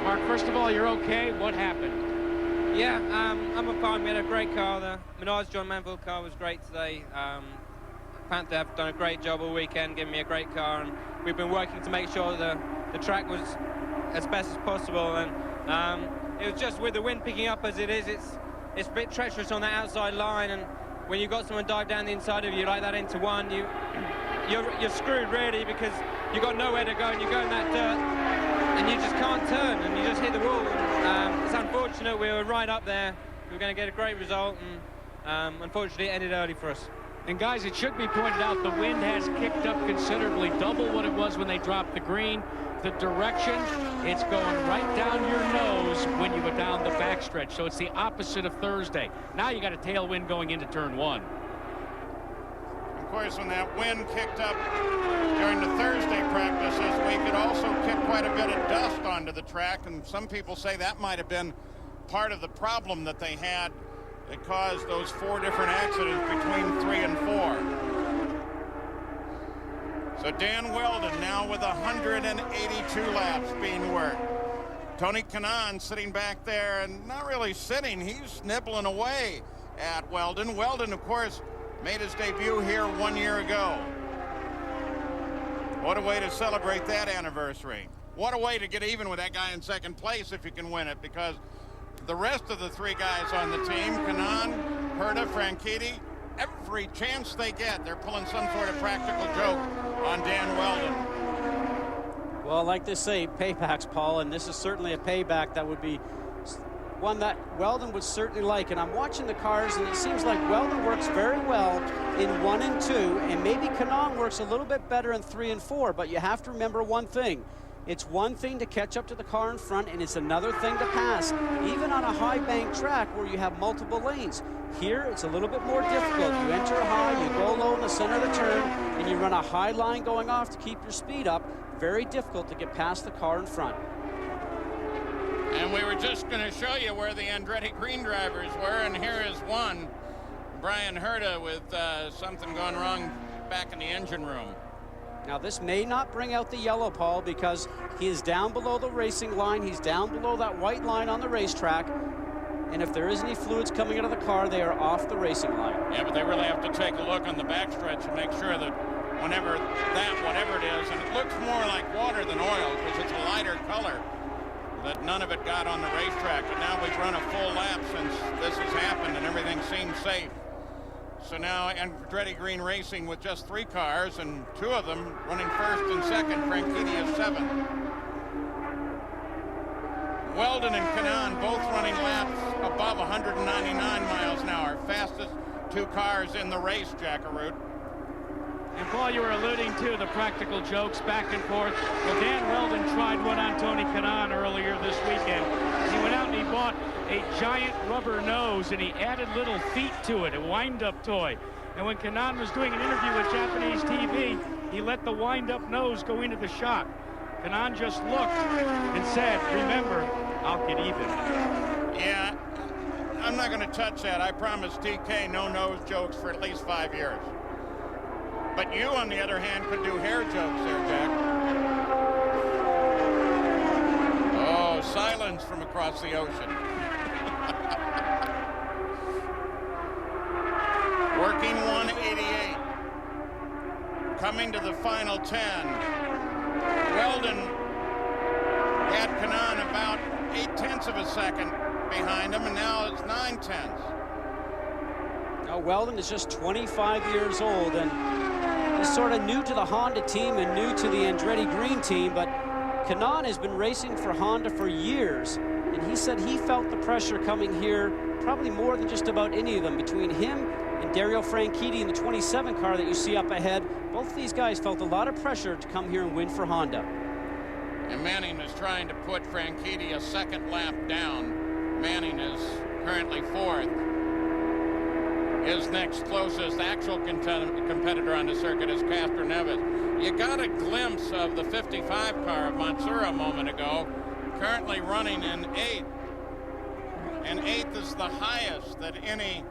C: Mark, first of all, you're okay. What happened?
H: Yeah, I'm fine. We had a great car. The Menards John Manville car was great today. Panther have done a great job all weekend, giving me a great car, and we've been working to make sure the track was as best as possible. And it was just with the wind picking up as it is, it's a bit treacherous on that outside line, and when you've got someone dive down the inside of you like that into one, you're screwed really, because you've got nowhere to go and you go in that dirt and you just can't turn and you just hit the wall. It's unfortunate. We were right up there. We were going to get a great result, and unfortunately it ended early for us.
C: And guys, it should be pointed out the wind has kicked up considerably, double what it was when they dropped the green. The direction, it's going right down your nose when you go down the backstretch. So it's the opposite of Thursday. Now you got a tailwind going into turn 1.
A: Of course, when that wind kicked up during the Thursday practices, we could also kick quite a bit of dust onto the track, and some people say that might have been part of the problem that they had that caused those 4 different accidents between 3 and 4. So Dan Weldon now with 182 laps being worked. Tony Kanaan sitting back there, and not really sitting, he's nibbling away at Weldon. Weldon, of course, made his debut here 1 year ago. What a way to celebrate that anniversary. What a way to get even with that guy in second place if you can win it, because the rest of the 3 guys on the team, Kanaan, Herta, Franchitti, every chance they get, they're pulling some sort of practical joke on Dan Weldon.
B: Well, like they say, paybacks, Paul, and this is certainly a payback that would be one that Weldon would certainly like. And I'm watching the cars, and it seems like Weldon works very well in 1 and 2, and maybe Kanaan works a little bit better in 3 and 4, but you have to remember one thing. It's one thing to catch up to the car in front, and it's another thing to pass, even on a high bank track where you have multiple lanes. Here, it's a little bit more difficult. You enter high, you go low in the center of the turn, and you run a high line going off to keep your speed up. Very difficult to get past the car in front.
A: And we were just going to show you where the Andretti Green drivers were, and here is one, Brian Herta, with something going wrong back in the engine room.
B: Now, this may not bring out the yellow, Paul, because he is down below the racing line. He's down below that white line on the racetrack. And if there is any fluids coming out of the car, they are off the racing line.
A: Yeah, but they really have to take a look on the backstretch and make sure that whatever it is, and it looks more like water than oil because it's a lighter color, that none of it got on the racetrack. And now we've run a full lap since this has happened, and everything seems safe. So now Andretti Green Racing with just 3 cars, and 2 of them running first and second. Franchitti is 7th. Weldon and Kanaan both running laps above 199 miles an hour. Fastest 2 cars in the race, Jackaroot.
C: And Paul, you were alluding to the practical jokes back and forth. Well, Dan Weldon tried one on Tony Kanaan earlier this weekend. He went out and he bought a giant rubber nose, and he added little feet to it, a wind-up toy. And when Kanaan was doing an interview with Japanese TV, he let the wind-up nose go into the shot. Kanaan just looked and said, "Remember, I'll get even."
A: Yeah, I'm not going to touch that. I promised TK no nose jokes for at least 5 years. But you, on the other hand, could do hair jokes there, Jack. Oh, silence from across the ocean. Working 188. Coming to the final 10. Weldon had Kanaan about 0.8 of a second behind him, and now it's 0.9.
B: Now, Weldon is just 25 years old, and he's sort of new to the Honda team and new to the Andretti Green team, but Kanaan has been racing for Honda for years, and he said he felt the pressure coming here probably more than just about any of them. Between him and Dario Franchitti in the 27 car that you see up ahead, both of these guys felt a lot of pressure to come here and win for Honda.
A: And Manning is trying to put Franchitti a second lap down. Manning is currently 4th. His next closest actual competitor on the circuit is Castro Neves. You got a glimpse of the 55 car of Matsura a moment ago, currently running in 8th. And 8th is the highest that any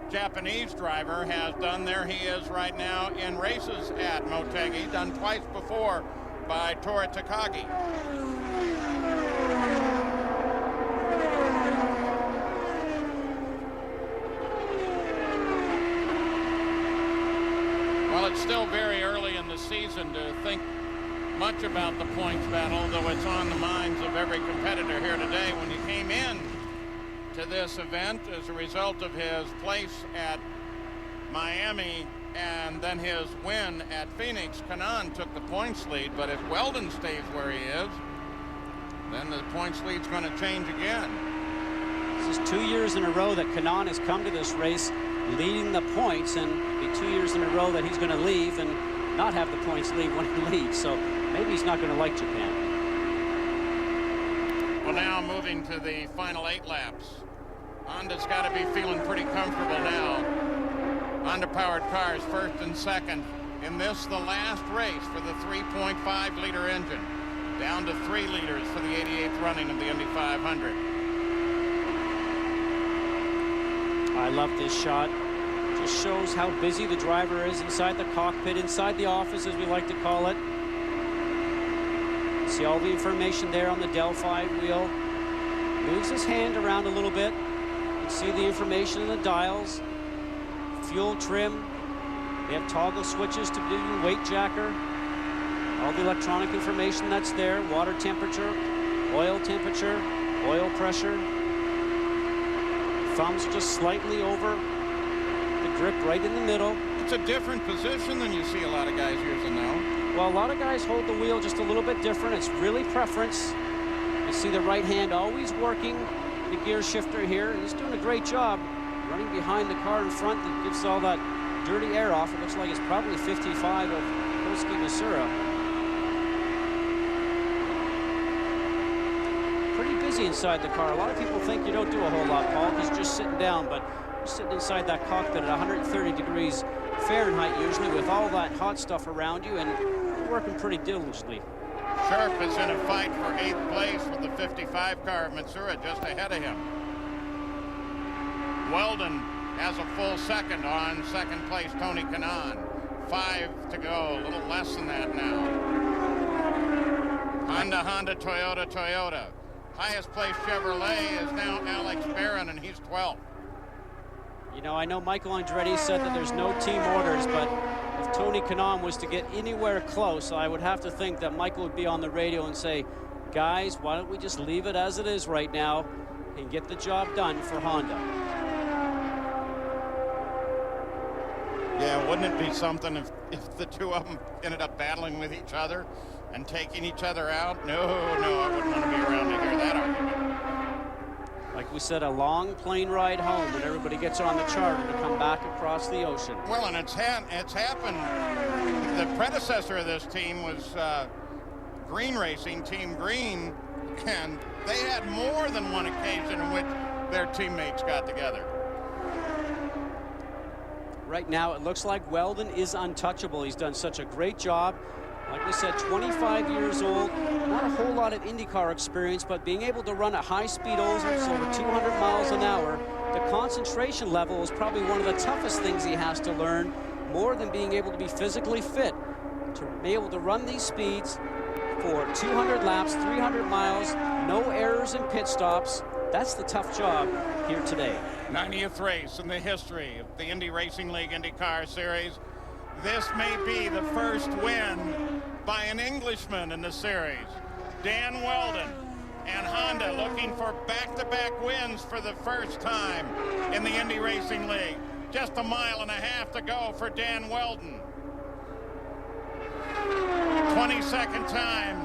A: Japanese driver has done. There he is right now in races at Motegi, done twice before by Tora Takagi. Well, it's still very early in the season to think much about the points battle, though it's on the minds of every competitor here today. When he came in to this event as a result of his place at Miami and then his win at Phoenix, Kanaan took the points lead. But if Weldon stays where he is, then the points lead's going to change again.
B: This is 2 years in a row that Kanaan has come to this race leading the points, and it'll be 2 years in a row that he's going to leave and not have the points lead when he leads. So maybe he's not going to like Japan.
A: Well, now moving to the final 8 laps. Honda's got to be feeling pretty comfortable now. Honda-powered cars first and second. In this, the last race for the 3.5-liter engine. Down to 3 liters for the 88th running of the Indy 500.
B: I love this shot. Just shows how busy the driver is inside the cockpit, inside the office, as we like to call it. See all the information there on the Delphi wheel. Moves his hand around a little bit. You can see the information in the dials. Fuel trim. They have toggle switches to do your weight jacker. All the electronic information that's there. Water temperature, oil pressure. Thumbs just slightly over the grip right in the middle.
A: It's a different position than you see a lot of guys using now.
B: Well, a lot of guys hold the wheel just a little bit different. It's really preference. You see the right hand always working the gear shifter here. He's doing a great job running behind the car in front that gives all that dirty air off. It looks like it's probably 55 of Koski Masura. Pretty busy inside the car. A lot of people think you don't do a whole lot, Paul, because you're just sitting down, but you're sitting inside that cockpit at 130 degrees Fahrenheit usually with all that hot stuff around you, and you're working pretty diligently.
A: Sharp is in a fight for 8th place with the 55 car of Matsura just ahead of him. Weldon has a full second on second place Tony Kanaan. 5 to go, a little less than that now. Honda, Toyota. Highest place Chevrolet is now Alex Barron, and he's 12th.
B: You know, I know Michael Andretti said that there's no team orders, but if Tony Kanaan was to get anywhere close, I would have to think that Michael would be on the radio and say, guys, why don't we just leave it as it is right now and get the job done for Honda.
A: Yeah, wouldn't it be something if the two of them ended up battling with each other and taking each other out? No, I wouldn't want to be around to hear that argument.
B: Like we said, a long plane ride home when everybody gets on the charter to come back across the ocean.
A: Well, and it's happened. The predecessor of this team was Green Racing, Team Green, and they had more than one occasion in which their teammates got together.
B: Right now, it looks like Weldon is untouchable. He's done such a great job. Like we said, 25 years old, not a whole lot of IndyCar experience, but being able to run at high-speed ovals over 200 miles an hour, the concentration level is probably one of the toughest things he has to learn, more than being able to be physically fit. To be able to run these speeds for 200 laps, 300 miles, no errors in pit stops, that's the tough job here today.
A: 90th race in the history of the Indy Racing League IndyCar Series. This may be the first win by an Englishman in the series. Dan Weldon and Honda looking for back-to-back wins for the first time in the Indy Racing League. Just a mile and a half to go for Dan Weldon. 22nd time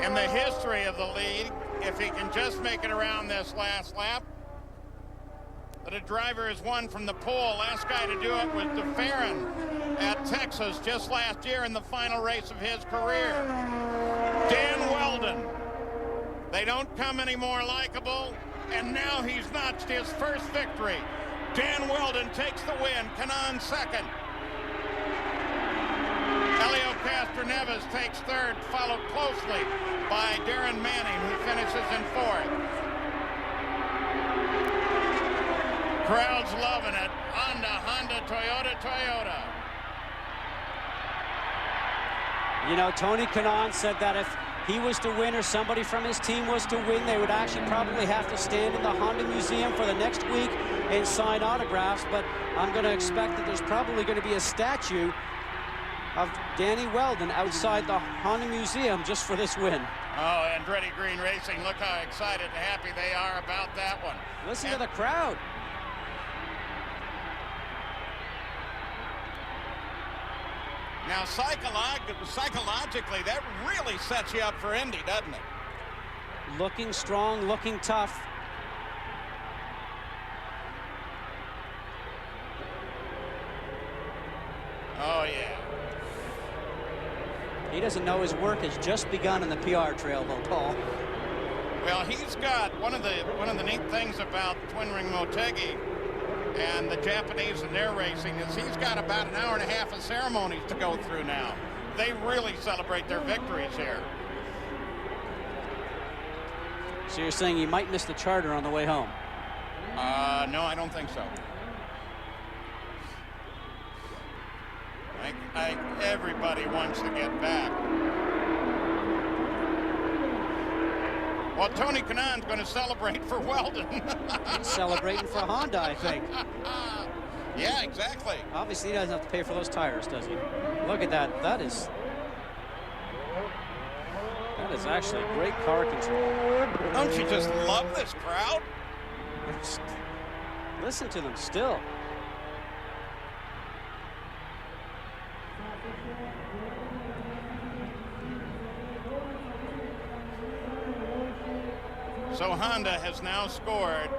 A: in the history of the league, if he can just make it around this last lap. But a driver has won from the pole. Last guy to do it was DeFerrin at Texas just last year in the final race of his career. Dan Weldon. They don't come any more likable, and now he's notched his first victory. Dan Weldon takes the win. Kanaan second. Helio Castroneves takes third, followed closely by Darren Manning, who finishes in fourth. Crowd's loving it. Honda, Toyota.
B: You know, Tony Kanaan said that if he was to win or somebody from his team was to win, they would actually probably have to stand in the Honda Museum for the next week and sign autographs. But I'm going to expect that there's probably going to be a statue of Danny Weldon outside the Honda Museum just for this win.
A: Oh, Andretti Green Racing, look how excited and happy they are about that one.
B: Listen to the crowd.
A: Now, psychologically, that really sets you up for Indy, doesn't it?
B: Looking strong, looking tough. doesn't know his work has just begun on the PR trail, though, Paul.
A: Well, he's got one of the neat things about Twin Ring Motegi and the Japanese in their racing is he's got about an hour and a half of ceremonies to go through now. They really celebrate their victories here.
B: So you're saying you might miss the charter on the way home?
A: No, I don't think so. Everybody wants to get back. Well, Tony Kanaan's going to celebrate for Weldon.
B: He's celebrating for Honda, I think.
A: Yeah, exactly.
B: Obviously, he doesn't have to pay for those tires, does he? Look at that. That is actually great car control.
A: Don't you just love this crowd?
B: Listen to them still.
A: So Honda has now scored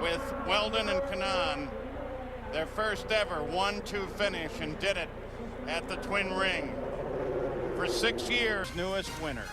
A: with Weldon and Kanaan their first ever 1-2 finish, and did it at the Twin Ring. For 6 years, newest winner.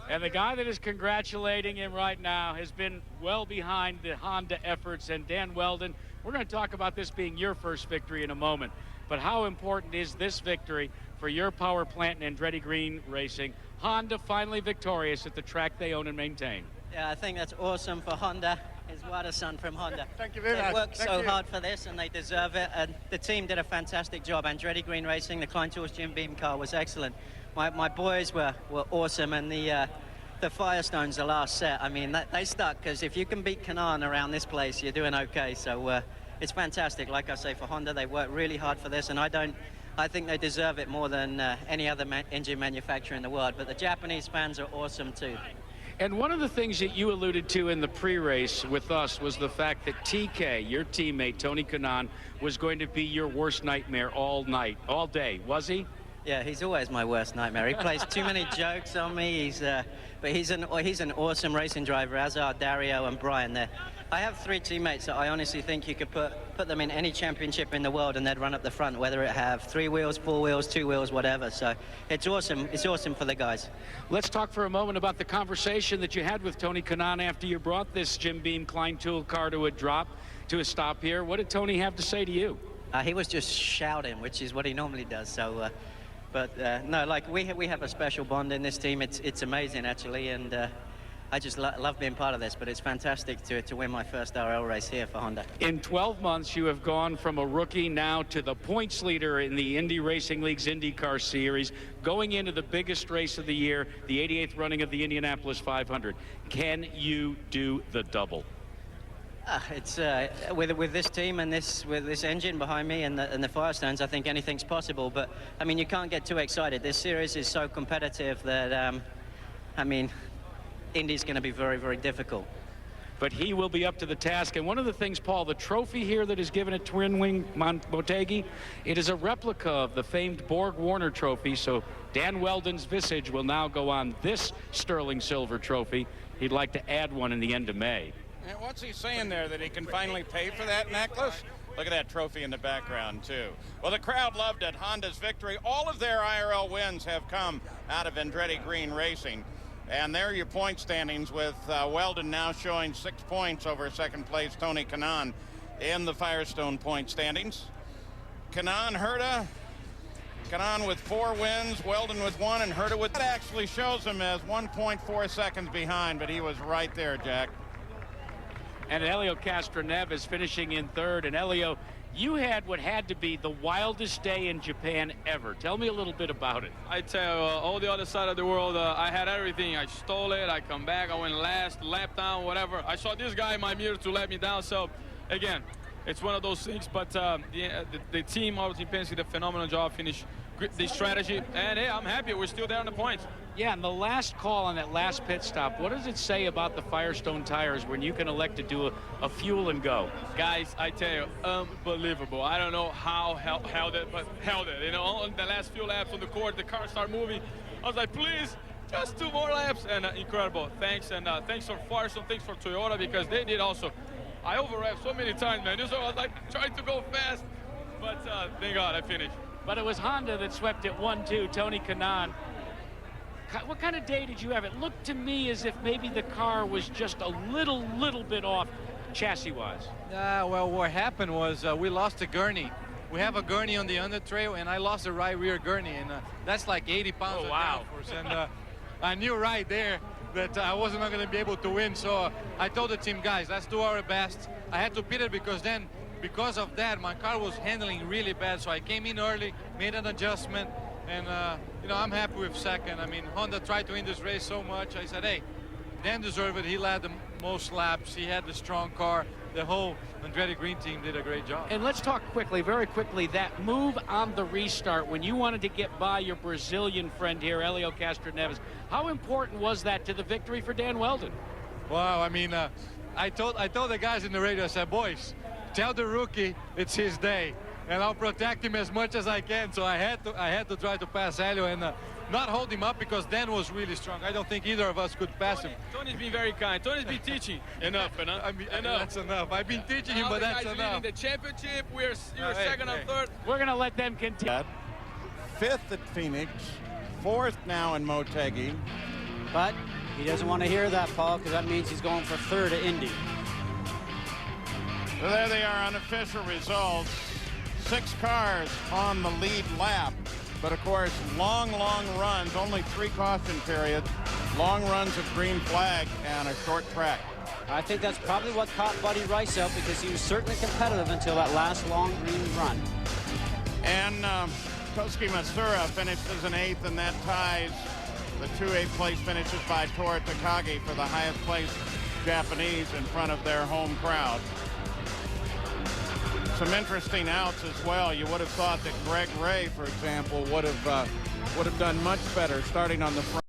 C: And the guy that is congratulating him right now has been well behind the Honda efforts. And Dan Weldon, we're going to talk about this being your first victory in a moment. But how important is this victory for your power plant and Andretti Green Racing? Honda finally victorious at the track they own and maintain.
F: Yeah, I think that's awesome for Honda. His son from Honda.
I: Thank you very much.
F: They worked so hard for this, and they deserve it. And the team did a fantastic job. Andretti Green Racing, the Klein Tools Jim Beam car was excellent. My boys were awesome, and the Firestones, the last set, I mean, they stuck, because if you can beat Kanaan around this place, you're doing okay. So it's fantastic. Like I say, for Honda, they worked really hard for this, and I think they deserve it more than any other engine manufacturer in the world. But the Japanese fans are awesome too.
C: And one of the things that you alluded to in the pre-race with us was the fact that TK, your teammate, Tony Kanaan, was going to be your worst nightmare all night, all day. Was he?
F: Yeah, he's always my worst nightmare. He plays too many jokes on me. But he's an awesome racing driver, as are Dario and Brian. I have 3 teammates that I honestly think you could put them in any championship in the world and they'd run up the front, whether it have 3 wheels, 4 wheels, 2 wheels, whatever. So it's awesome. It's awesome for the guys.
C: Let's talk for a moment about the conversation that you had with Tony Kanaan after you brought this Jim Beam Klein Tool car to a stop here. What did Tony have to say to you?
F: He was just shouting, which is what he normally does. So, no, like we have a special bond in this team. It's amazing, actually, and I just love being part of this, but it's fantastic to win my first RL race here for Honda.
C: In 12 months, you have gone from a rookie now to the points leader in the Indy Racing League's IndyCar Series, going into the biggest race of the year, the 88th running of the Indianapolis 500. Can you do the double?
F: It's with this team and with this engine behind me and the Firestones, I think anything's possible. But I mean, you can't get too excited. This series is so competitive that I mean, Indy's going to be very, very difficult.
C: But he will be up to the task. And one of the things, Paul, the trophy here that is given at Twin Wing Motegi, it is a replica of the famed Borg Warner trophy. So Dan Weldon's visage will now go on this sterling silver trophy. He'd like to add one in the end of May.
A: And what's he saying there, that he can finally pay for that necklace? Look at that trophy in the background, too. Well, the crowd loved it. Honda's victory. All of their IRL wins have come out of Andretti Green Racing. And there are your point standings, with Weldon now showing 6 points over second place Tony Kanaan in the Firestone point standings. Herta. Kanaan with 4 wins, Weldon with 1, and Herta with... That actually shows him as 1.4 seconds behind, but he was right there, Jack.
C: And Elio Castroneves is finishing in 3rd. And Elio, you had what had to be the wildest day in Japan ever. Tell me a little bit about it.
J: I tell you, all the other side of the world, I had everything. I stole it, I come back, I went last, lap down, whatever. I saw this guy in my mirror to let me down. So, again, it's one of those things. But the team, our team, Penske did a phenomenal job, finished the strategy. And, hey, I'm happy. We're still there on the points.
C: Yeah, and the last call on that last pit stop, what does it say about the Firestone tires when you can elect to do a fuel and go?
J: Guys, I tell you, unbelievable. I don't know how held it, but held it. You know, on the last few laps on the court, the car started moving. I was like, please, just 2 more laps. And incredible. Thanks, and thanks for Firestone, thanks for Toyota, because they did also. I overwrapped so many times, man. Just I was like trying to go fast, but thank God I finished.
C: But it was Honda that swept it 1-2, Tony Kanaan. What kind of day did you have? It looked to me as if maybe the car was just a little bit off chassis-wise.
I: Well, what happened was we lost a gurney. We have a gurney on the under trail, and I lost the right rear gurney, and that's like 80 pounds of downforce. And I knew right there that I wasn't going to be able to win, so I told the team, guys, let's do our best. I had to pit it because of that, my car was handling really bad, so I came in early, made an adjustment, and you know, I'm happy with second. I mean, Honda tried to win this race so much. I said, hey, Dan deserved it. He led the most laps. He had the strong car. The whole Andretti Green team did a great job.
C: And let's talk quickly, very quickly, that move on the restart when you wanted to get by your Brazilian friend here, Helio Castroneves. How important was that to the victory for Dan Weldon?
I: Wow, I mean, I told the guys in the radio, I said, boys, tell the rookie it's his day, and I'll protect him as much as I can. So I had to try to pass Helio and not hold him up because Dan was really strong. I don't think either of us could pass him.
J: Tony's been very kind. Tony's been teaching enough, enough.
I: I mean, that's enough. I've been teaching him, but that's enough.
J: The championship, you're second and third.
C: We're going to let them continue.
A: Fifth at Phoenix, fourth now in Motegi.
B: But he doesn't want to hear that, Paul, because that means he's going for third at Indy.
A: So there they are, unofficial results. 6 cars on the lead lap. But of course, long runs, only 3 caution periods, long runs of green flag and a short track.
B: I think that's probably what caught Buddy Rice out, because he was certainly competitive until that last long green run.
A: And Tosuke Masura finishes in 8th, and that ties the 2 8th place finishes by Tora Takagi for the highest place Japanese in front of their home crowd. Some interesting outs as well. You would have thought that Greg Ray, for example, would have done much better starting on the front.